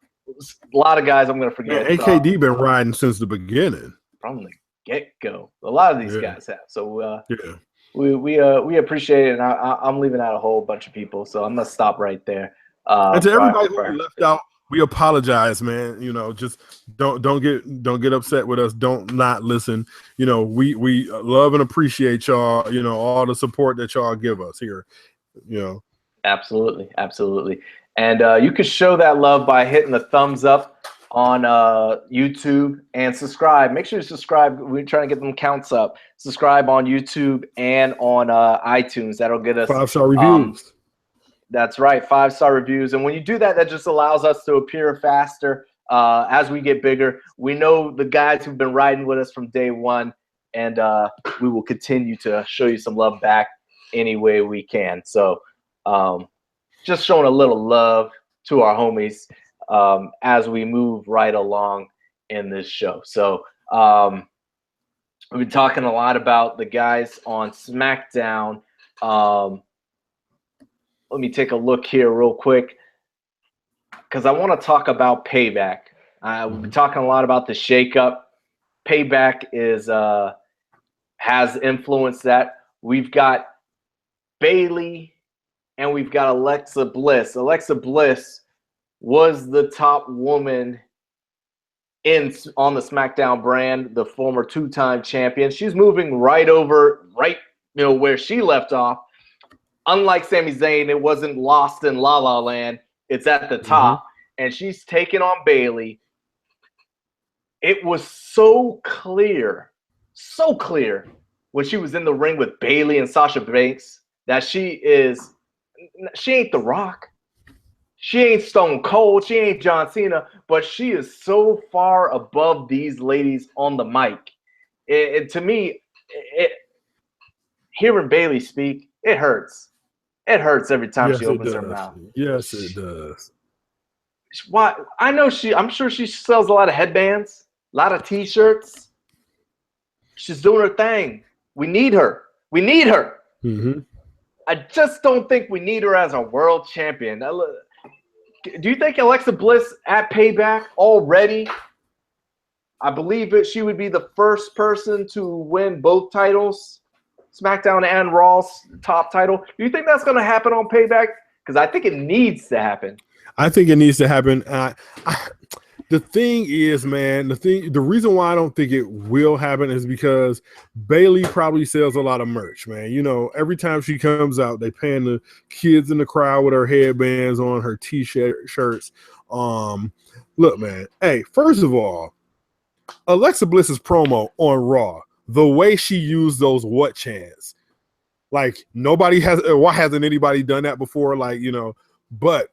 lot of guys I'm going to forget. Yeah, AKD been riding since the beginning. From the get-go. A lot of these guys have. So we appreciate it, and I'm leaving out a whole bunch of people, so I'm going to stop right there. And to everybody who left out, we apologize, man. Just don't get upset with us. Don't not listen. We love and appreciate y'all. All the support that y'all give us here. Absolutely. And you can show that love by hitting the thumbs up on YouTube and subscribe. Make sure you subscribe. We're trying to get them counts up. Subscribe on YouTube and on iTunes. That'll get us 5-star reviews. That's right, 5-star reviews. And when you do that, that just allows us to appear faster as we get bigger. We know the guys who've been riding with us from day one, and we will continue to show you some love back any way we can. So just showing a little love to our homies as we move right along in this show. So we've been talking a lot about the guys on SmackDown. Let me take a look here real quick because I want to talk about Payback. We've been talking a lot about the shakeup. Payback has influenced that. We've got Bayley and we've got Alexa Bliss. Alexa Bliss was the top woman on the SmackDown brand, the former 2-time champion. She's moving right over, where she left off. Unlike Sami Zayn, it wasn't lost in La La Land. It's at the top, and she's taking on Bayley. It was so clear when she was in the ring with Bayley and Sasha Banks that she ain't The Rock. She ain't Stone Cold. She ain't John Cena, but she is so far above these ladies on the mic. To me, hearing Bayley speak, it hurts. It hurts every time she opens her mouth. Yes, it does. Why? I'm sure she sells a lot of headbands, a lot of T-shirts. She's doing her thing. We need her. I just don't think we need her as a world champion. Do you think Alexa Bliss at Payback already? I believe she would be the first person to win both titles. SmackDown and Raw's top title. Do you think that's going to happen on Payback? Because I think it needs to happen. I think it needs to happen. The thing is, man, the reason why I don't think it will happen is because Bayley probably sells a lot of merch, man. Every time she comes out, they paying the kids in the crowd with her headbands on, her T-shirts. Look, man. Hey, first of all, Alexa Bliss's promo on Raw, the way she used those what chants, like why hasn't anybody done that before? But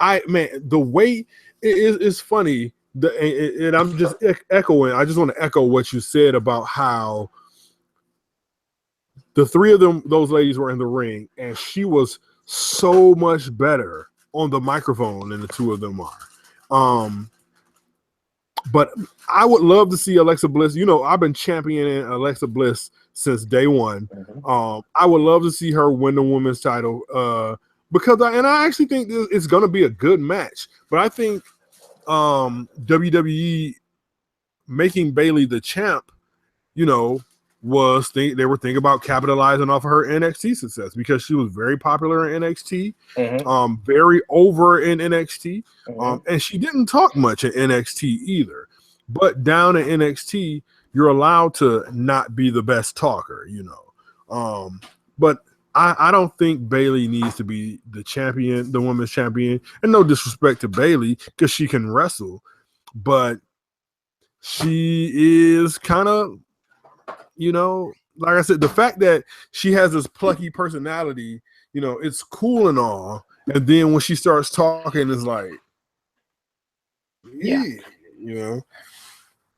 the way is funny. And I'm just echoing. I just want to echo what you said about how the three of those ladies were in the ring, and she was so much better on the microphone than the two of them are. But I would love to see Alexa Bliss. You know, I've been championing Alexa Bliss since day one. I would love to see her win the women's title because I actually think it's going to be a good match. But I think WWE making Bayley the champ, you know, they were thinking about capitalizing off of her NXT success because she was very popular in NXT, very over in NXT, and she didn't talk much in NXT either. But down in NXT, you're allowed to not be the best talker, you know. But I don't think Bayley needs to be the champion, the women's champion, and no disrespect to Bayley because she can wrestle, but she is kind of, you know, like I said, the fact that she has this plucky personality, you know, it's cool and all. And then when she starts talking, it's like, you know.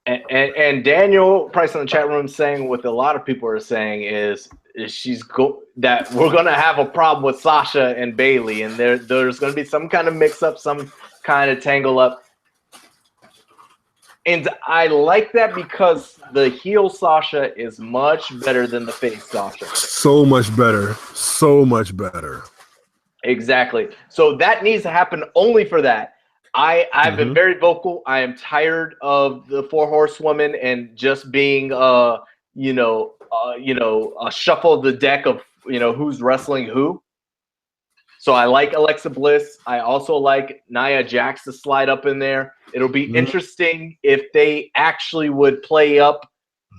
And Daniel Price in the chat room saying what a lot of people are saying is that we're gonna have a problem with Sasha and Bayley, and there's gonna be some kind of mix up, some kind of tangle up. And I like that because the heel Sasha is much better than the face Sasha. So much better. So much better. Exactly. So that needs to happen only for that. I've been very vocal. I am tired of the Four Horsewomen and just being a shuffle of the deck of, you know, who's wrestling who. So I like Alexa Bliss. I also like Nia Jax to slide up in there. It'll be interesting if they actually would play up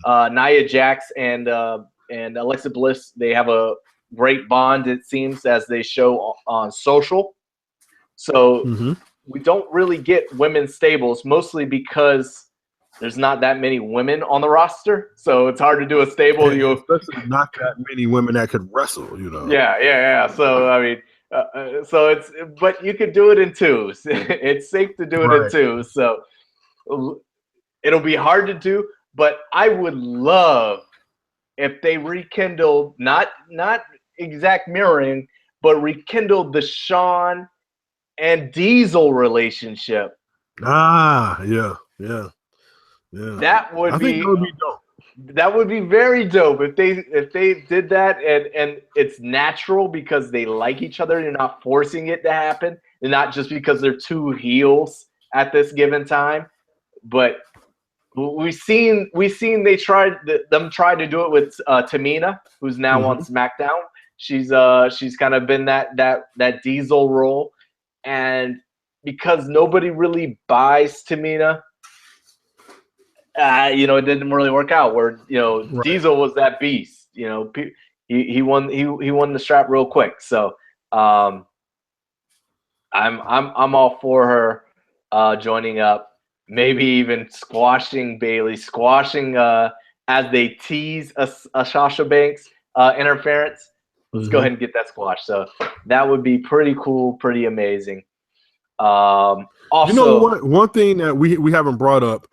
Nia Jax and Alexa Bliss. They have a great bond, it seems, as they show on social. So we don't really get women's stables, mostly because there's not that many women on the roster. So it's hard to do a stable. Especially not that many women that could wrestle, you know. Yeah. So, I mean, but you could do it in twos. It's safe to do it in twos. So it'll be hard to do, but I would love if they rekindled, not exact mirroring, but rekindled the Shawn and Diesel relationship. Yeah. That would I think that would be dope. That would be very dope if they did that, and it's natural because they like each other. You're not forcing it to happen, and not just because they're two heels at this given time. But we've seen they tried to do it with Tamina, who's now on SmackDown. She's kind of been that Diesel role, and because nobody really buys Tamina. You know, it didn't really work out. Where, you know, Diesel was that beast. You know, he won the strap real quick. So I'm all for her joining up. Maybe even squashing Bayley, as they tease a Sasha Banks interference. Let's go ahead and get that squash. So that would be pretty cool, pretty amazing. Also, you know what? One thing that we haven't brought up.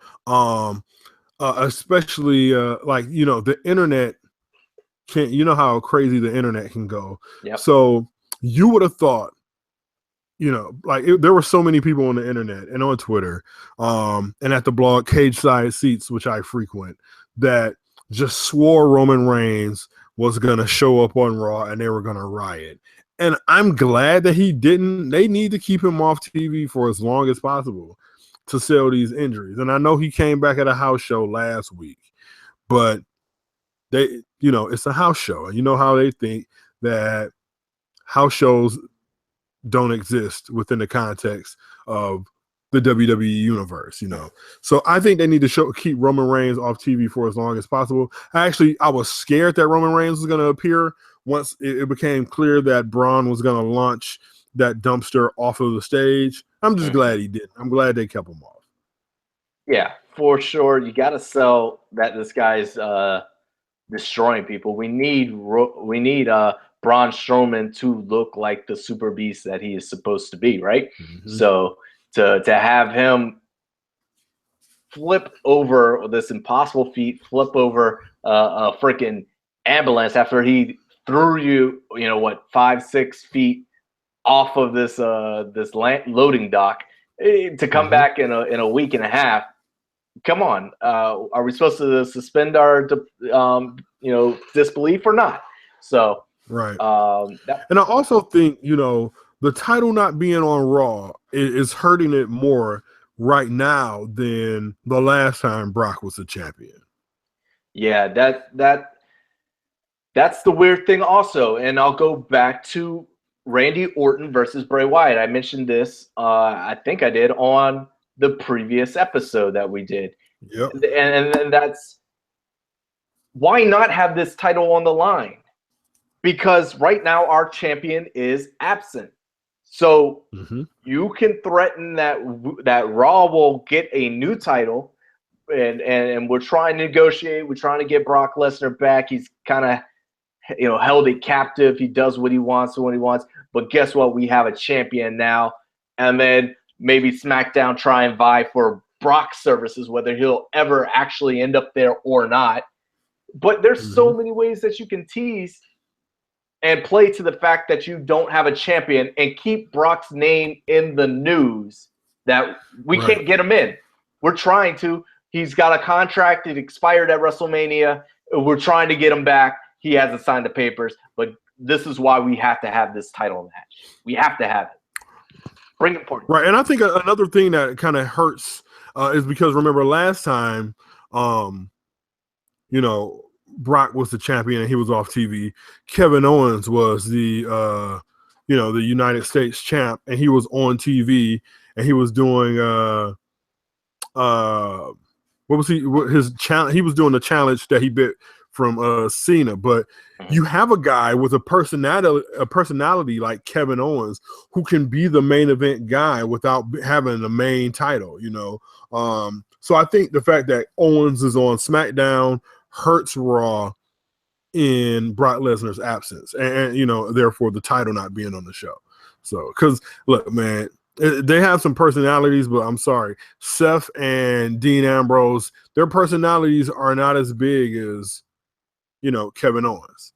Especially like, you know, the internet you know how crazy the internet can go. So you would have thought, you know, like there were so many people on the internet and on Twitter and at the blog Cage Side Seats, which I frequent, that just swore Roman Reigns was going to show up on Raw and they were going to riot. And I'm glad that he didn't. They need to keep him off TV for as long as possible to sell these injuries. And I know he came back at a house show last week, but they, you know, it's a house show. And you know how they think that house shows don't exist within the context of the WWE universe, you know. So I think they need to keep Roman Reigns off TV for as long as possible. I was scared that Roman Reigns was going to appear once it became clear that Braun was going to launch that dumpster off of the stage. I'm just glad he didn't. I'm glad they kept him off. Yeah, for sure. You got to sell that this guy's destroying people. We need Braun Braun Strowman to look like the super beast that he is supposed to be, right? So to have him flip over this impossible feat, flip over a freaking ambulance after he threw you, 5-6 feet off of this loading dock, to come back in a week and a half. Come on, are we supposed to suspend our disbelief or not? So right. And I also think the title not being on Raw is hurting it more right now than the last time Brock was the champion. Yeah, that's the weird thing also. And I'll go back to Randy Orton versus Bray Wyatt. I mentioned this, I think I did, on the previous episode that we did. Yep. And that's why not have this title on the line? Because right now our champion is absent. So you can threaten that Raw will get a new title, and we're trying to negotiate. We're trying to get Brock Lesnar back. He's kind of held it captive. He does what he wants when he wants. But guess what? We have a champion now. And then maybe SmackDown try and vie for Brock's services, whether he'll ever actually end up there or not. But there's so many ways that you can tease and play to the fact that you don't have a champion and keep Brock's name in the news that we can't get him in. We're trying to. He's got a contract. It expired at WrestleMania. We're trying to get him back. He hasn't signed the papers. But this is why we have to have this title match. We have to have it. Bring it forward. Right. And I think another thing that kind of hurts is because, remember, last time, Brock was the champion and he was off TV. Kevin Owens was the United States champ, and he was on TV, and he was doing what was his challenge? He was doing the challenge that he bit from Cena. But you have a guy with a personality like Kevin Owens who can be the main event guy without having the main title. So I think the fact that Owens is on SmackDown hurts Raw in Brock Lesnar's absence, and therefore the title not being on the show. So, because look, man, they have some personalities, but I'm sorry, Seth and Dean Ambrose, their personalities are not as big as Kevin Owens.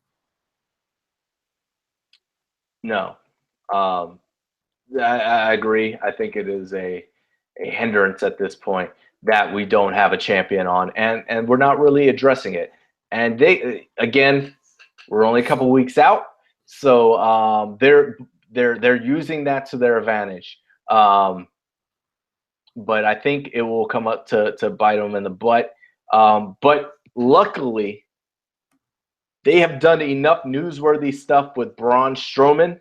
No, I agree. I think it is a hindrance at this point that we don't have a champion on, and we're not really addressing it. And we're only a couple weeks out, so they're using that to their advantage. But I think it will come up to bite them in the butt. But luckily, they have done enough newsworthy stuff with Braun Strowman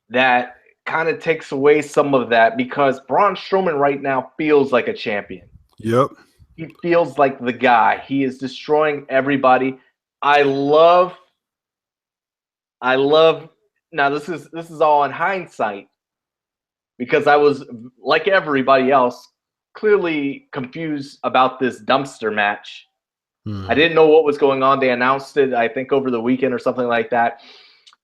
that kind of takes away some of that, because Braun Strowman right now feels like a champion. Yep. He feels like the guy. He is destroying everybody. I love now this is all in hindsight, because I was, like everybody else, clearly confused about this dumpster match. I didn't know what was going on. They announced it, I think, over the weekend or something like that.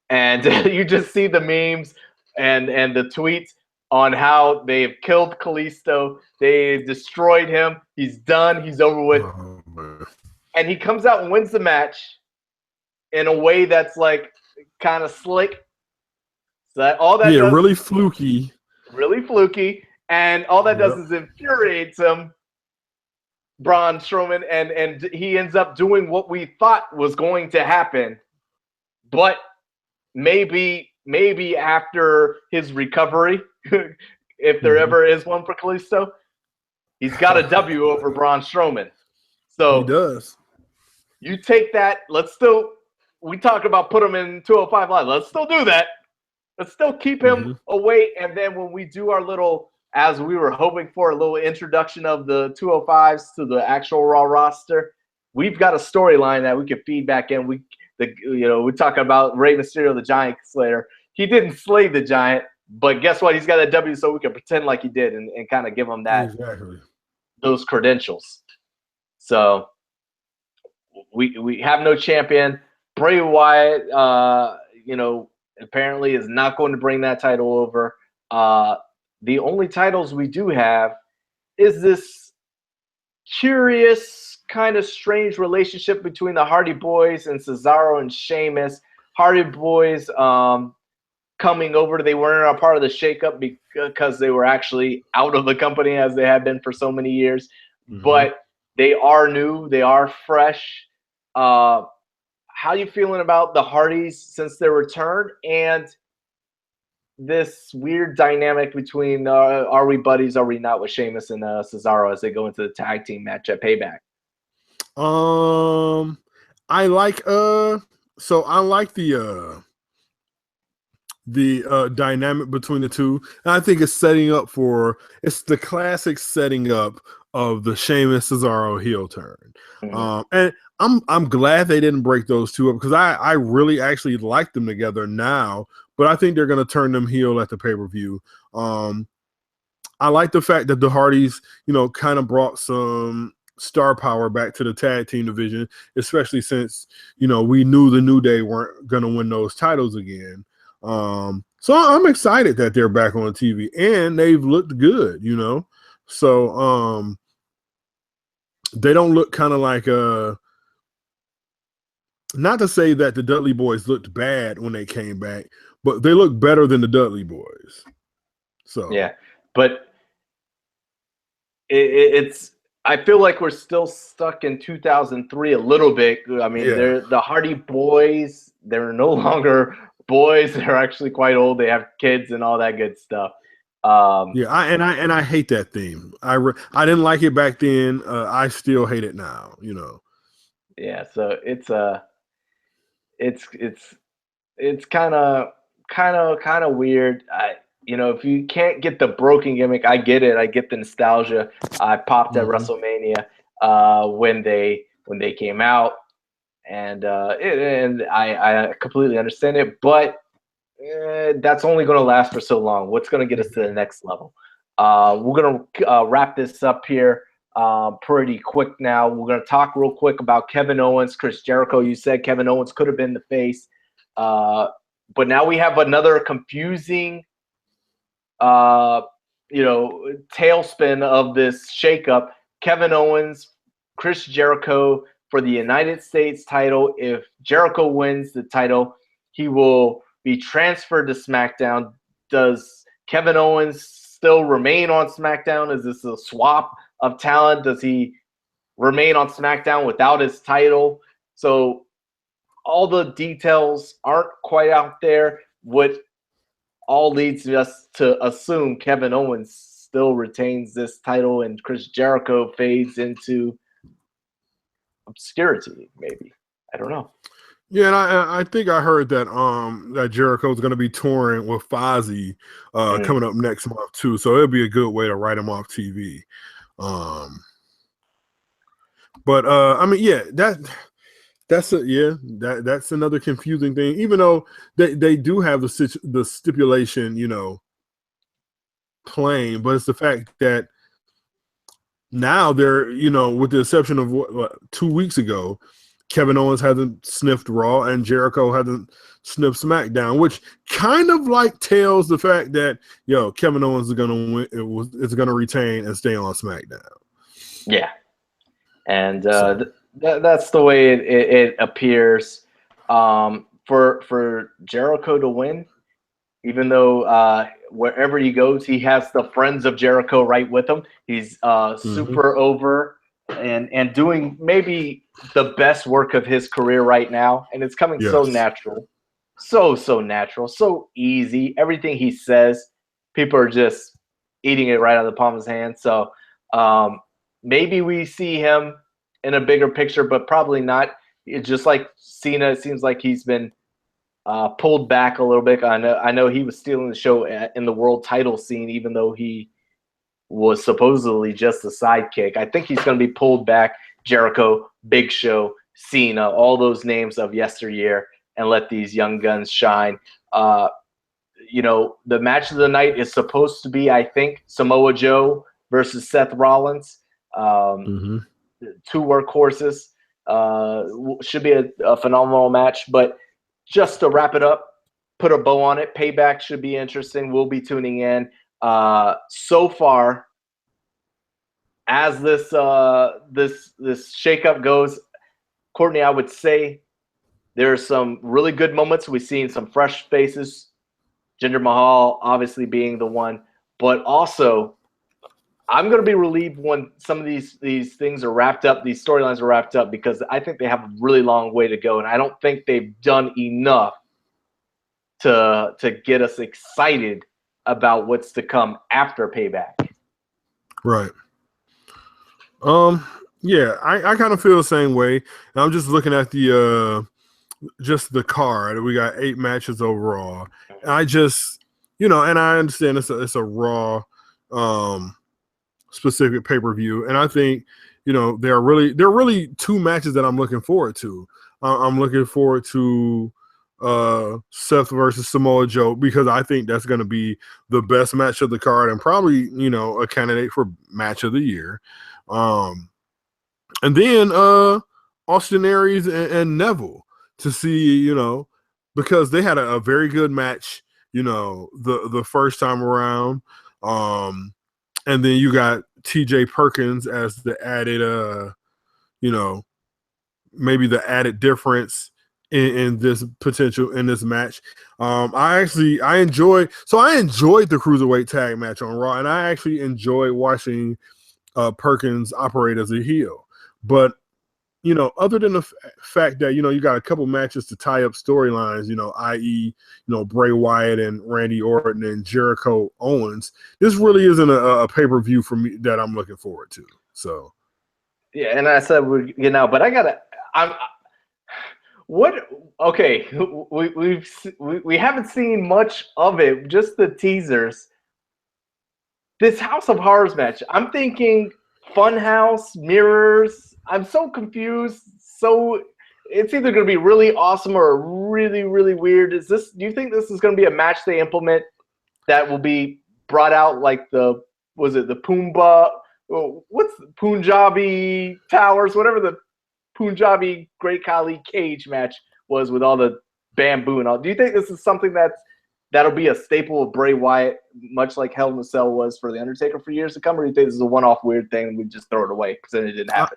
And you just see the memes and the tweets on how they've killed Kalisto. They destroyed him. He's done. He's over with. And he comes out and wins the match in a way that's like kind of slick. So does, really fluky. Really fluky. And all that does is infuriates him, Braun Strowman, and he ends up doing what we thought was going to happen. But maybe after his recovery, if there ever is one for Kalisto, he's got a W over Braun Strowman. So he does. You take that. We talked about put him in 205 Live. Let's still do that. Let's still keep him away. And then when we do our little, as we were hoping for, a little introduction of the 205s to the actual Raw roster, we've got a storyline that we can feed back in. We talk about Rey Mysterio, the Giant Slayer. He didn't slay the Giant, but guess what? He's got a W, so we can pretend like he did and kind of give him those credentials. So we have no champion. Bray Wyatt, apparently is not going to bring that title over. The only titles we do have is this curious, kind of strange relationship between the Hardy Boys and Cesaro and Sheamus. Hardy Boys coming over. They weren't a part of the shakeup because they were actually out of the company as they had been for so many years. Mm-hmm. But they are new. They are fresh. How are you feeling about the Hardys since their return and this weird dynamic between are we buddies, are we not, with Sheamus and Cesaro as they go into the tag team match at Payback? I like the dynamic between the two. And I think it's the classic setting up of the Sheamus Cesaro heel turn. Mm-hmm. And I'm glad they didn't break those two up because I really actually like them together now, but I think they're going to turn them heel at the pay-per-view. I like the fact that the Hardys, kind of brought some star power back to the tag team division, especially since, we knew the New Day weren't going to win those titles again. So I'm excited that they're back on TV and they've looked good, So they don't look kind of like not to say that the Dudley Boys looked bad when they came back, but they look better than the Dudley Boys. So yeah, but it's I feel like we're still stuck in 2003 a little bit. I mean, they're the Hardy Boys. They're no longer boys. They're actually quite old. They have kids and all that good stuff. I hate that theme. I didn't like it back then. I still hate it now. Yeah, so it's kind of weird. If you can't get the broken gimmick, I get it. I get the nostalgia. I popped at WrestleMania when they came out, and I completely understand it. But that's only going to last for so long. What's going to get us to the next level? We're going to wrap this up here pretty quick now. We're going to talk real quick about Kevin Owens, Chris Jericho. You said Kevin Owens could have been the face. But now we have another confusing, tailspin of this shakeup. Kevin Owens, Chris Jericho for the United States title. If Jericho wins the title, he will be transferred to SmackDown. Does Kevin Owens still remain on SmackDown? Is this a swap of talent? Does he remain on SmackDown without his title? So all the details aren't quite out there. What all leads us to assume Kevin Owens still retains this title and Chris Jericho fades into obscurity, maybe. I don't know. Yeah, and I think I heard that that Jericho's going to be touring with Fozzy coming up next month too, so it'll be a good way to write him off TV. But I mean, yeah, that's another confusing thing. Even though they do have the stipulation, playing, but it's the fact that now they're, with the exception of what 2 weeks ago, Kevin Owens hasn't sniffed Raw and Jericho hasn't sniffed SmackDown, which kind of like tells the fact that Kevin Owens is gonna win. It's gonna retain and stay on SmackDown. Yeah, and that's the way it appears. For Jericho to win, even though wherever he goes, he has the friends of Jericho right with him. He's super over and doing maybe the best work of his career right now, and it's coming so natural, so natural, so easy. Everything he says, people are just eating it right out of the palm of his hand. So maybe we see him in a bigger picture, but probably not. It's just like Cena. It seems like he's been pulled back a little bit. I know he was stealing the show in the world title scene, even though he was supposedly just a sidekick. I think he's going to be pulled back. Jericho, Big Show, Cena, all those names of yesteryear, and let these young guns shine. The match of the night is supposed to be, I think, Samoa Joe versus Seth Rollins. 2 workhorses. Should be a phenomenal match. But just to wrap it up, put a bow on it. Payback should be interesting. We'll be tuning in. So far, as this shakeup goes, Courtney, I would say there are some really good moments. We've seen some fresh faces. Jinder Mahal obviously being the one, but also I'm going to be relieved when some of these things are wrapped up, these storylines are wrapped up, because I think they have a really long way to go, and I don't think they've done enough to get us excited about what's to come after Payback. Right. Yeah, I kind of feel the same way. And I'm just looking at the just the card. We got 8 matches overall. And I just, and I understand it's a Raw specific pay-per-view, and I think there are really 2 matches that I'm looking forward to. I'm looking forward to Seth versus Samoa Joe, because I think that's going to be the best match of the card, and probably a candidate for match of the year. And then Austin Aries and Neville, to see, because they had a very good match, the first time around. And then you got TJ Perkins as the added, maybe the added difference in this match. I enjoyed the Cruiserweight tag match on Raw, and I actually enjoy watching Perkins operate as a heel. But other than the fact that you got a couple matches to tie up storylines, i.e., Bray Wyatt and Randy Orton and Jericho Owens, this really isn't a pay-per-view for me that I'm looking forward to. So, yeah, and I said but we haven't seen much of it, just the teasers. This House of Horrors match, I'm thinking Funhouse, mirrors. I'm so confused. So it's either going to be really awesome or really, really weird. Do you think this is going to be a match they implement that will be brought out like the Pumbaa? What's the Punjabi Towers? Whatever the Punjabi Great Khali Cage match was with all the bamboo and all. Do you think this is something that'll be a staple of Bray Wyatt, much like Hell in a Cell was for The Undertaker for years to come, or do you think this is a one-off weird thing and we just throw it away because then it didn't happen?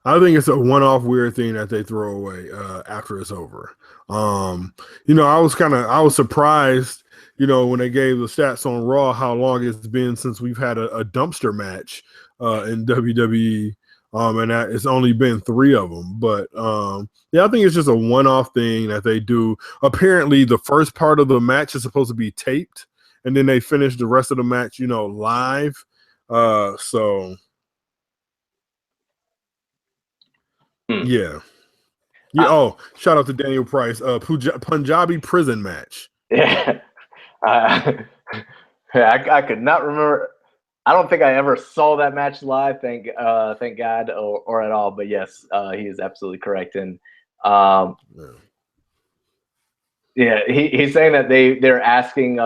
I think it's a one-off weird thing that they throw away after it's over. I was surprised, when they gave the stats on Raw, how long it's been since we've had a dumpster match in WWE. And that it's only been 3 of them. But I think it's just a one-off thing that they do. Apparently, the first part of the match is supposed to be taped, and then they finish the rest of the match, live. Yeah. Oh, shout out to Daniel Price. Punjabi prison match. Yeah. I could not remember. I don't think I ever saw that match live. Thank God, or at all. But yes, he is absolutely correct. And he's saying that they're asking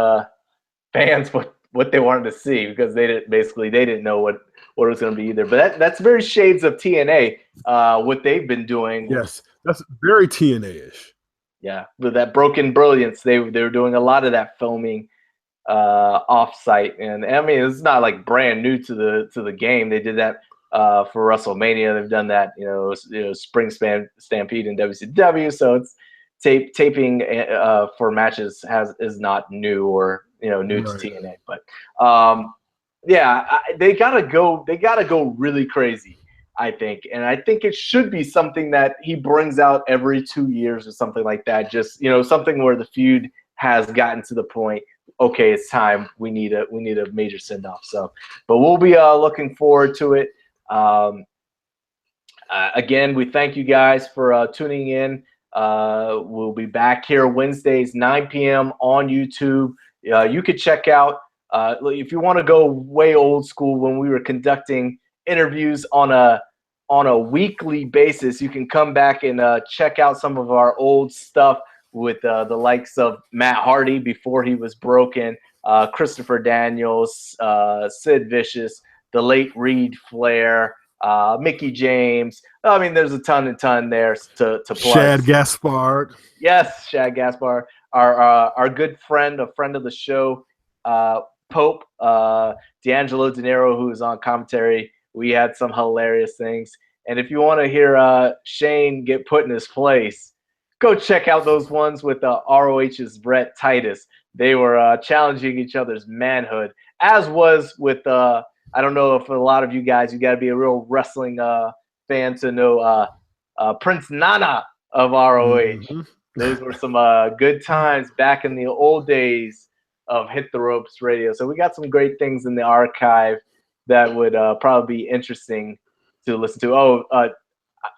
fans what they wanted to see, because they didn't know what it was going to be either. But that's very shades of TNA, what they've been doing. Yes, that's very TNA-ish. Yeah, with that Broken Brilliance, they were doing a lot of that filming off-site, and I mean, it's not like brand new to the game. They did that for WrestleMania. They've done that, Spring Stampede in WCW. So it's taping for matches is not new or new to TNA. But they gotta go really crazy, I think, and I think it should be something that he brings out every 2 years or something like that. Just something where the feud has gotten to the point. Okay, it's time. We need a major send off. So, but we'll be looking forward to it. Again, we thank you guys for tuning in. We'll be back here Wednesdays, 9 p.m. on YouTube. You could check out if you want to go way old school, when we were conducting interviews on a weekly basis. You can come back and check out some of our old stuff with the likes of Matt Hardy before he was broken, Christopher Daniels, Sid Vicious, the late Reed Flair, Mickey James. I mean, there's a ton there to plug. Shad Gaspard. Yes, Shad Gaspard. Our good friend, a friend of the show, Pope, D'Angelo De Niro, who is on commentary. We had some hilarious things. And if you want to hear Shane get put in his place, go check out those ones with ROH's Brett Titus. They were challenging each other's manhood, as was with, I don't know if a lot of you guys, you got to be a real wrestling fan to know Prince Nana of ROH. Mm-hmm. Those were some good times back in the old days of Hit the Ropes Radio. So we got some great things in the archive that would probably be interesting to listen to.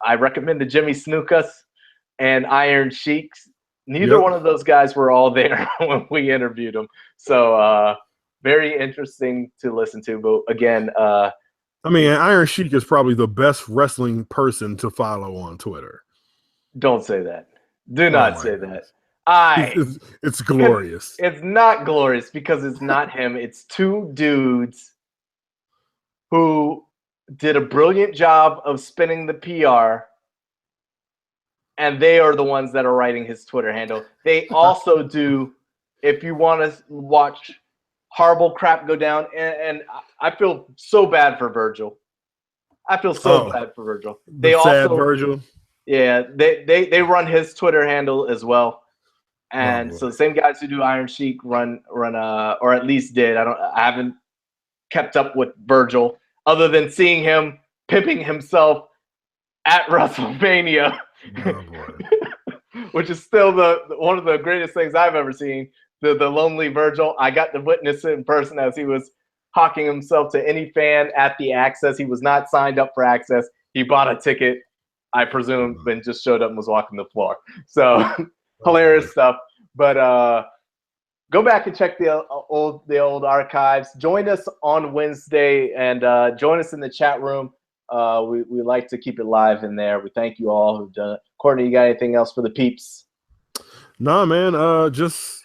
I recommend the Jimmy Snukas and Iron Sheiks. Neither one of those guys were all there when we interviewed them. So very interesting to listen to. But again, I mean, Iron Sheik is probably the best wrestling person to follow on Twitter. Don't say that. Do not say goodness. that. It's glorious. It's not glorious because it's not him. It's two dudes who did a brilliant job of spinning the PR, and they are the ones that are writing his Twitter handle. They also do, if you want to watch horrible crap go down, and I feel so bad for Virgil. I feel so bad for Virgil. They sad also, Virgil. Yeah, they run his Twitter handle as well. And so the same guys who do Iron Sheik run or at least did. I haven't kept up with Virgil other than seeing him pimping himself at WrestleMania, which is still one of the greatest things I've ever seen. The lonely Virgil. I got to witness it in person as he was hawking himself to any fan at the Access. He was not signed up for Access. He bought a ticket, I presume, and just showed up and was walking the floor. So hilarious stuff. But go back and check the old archives. Join us on Wednesday and join us in the chat room. We like to keep it live in there. We thank you all who've done it. Courtney, you got anything else for the peeps? Nah, man. Just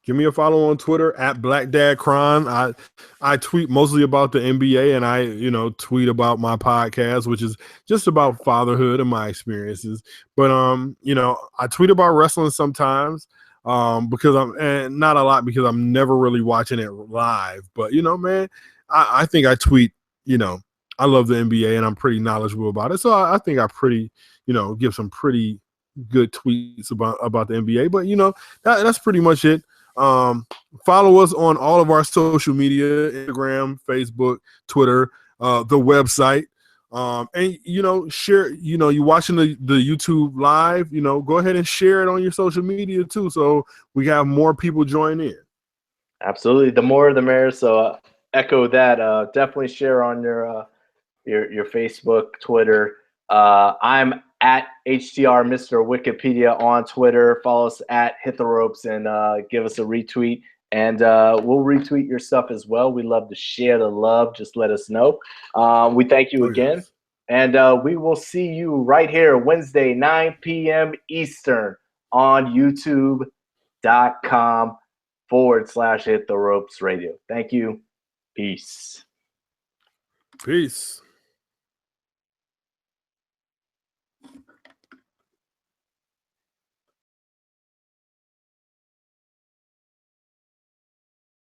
give me a follow on Twitter at BlackDadCron. I tweet mostly about the NBA, and I tweet about my podcast, which is just about fatherhood and my experiences. But I tweet about wrestling sometimes because and not a lot because I'm never really watching it live. But man, I think I tweet. I love the NBA and I'm pretty knowledgeable about it, so I think I pretty give some pretty good tweets about the NBA. But that's pretty much it. Follow us on all of our social media, Instagram, Facebook, Twitter, the website, and share. You watching the YouTube live, go ahead and share it on your social media too, so we have more people join in. Absolutely, the more the merrier. So echo that. Definitely share on your Facebook, Twitter. I'm at HTR Mr. Wikipedia on Twitter. Follow us at Hit the Ropes and give us a retweet. And we'll retweet your stuff as well. We love to share the love. Just let us know. We thank you again. Yes. And we will see you right here Wednesday, 9 p.m. Eastern on youtube.com/Hit the Ropes Radio. Thank you. Peace. Peace.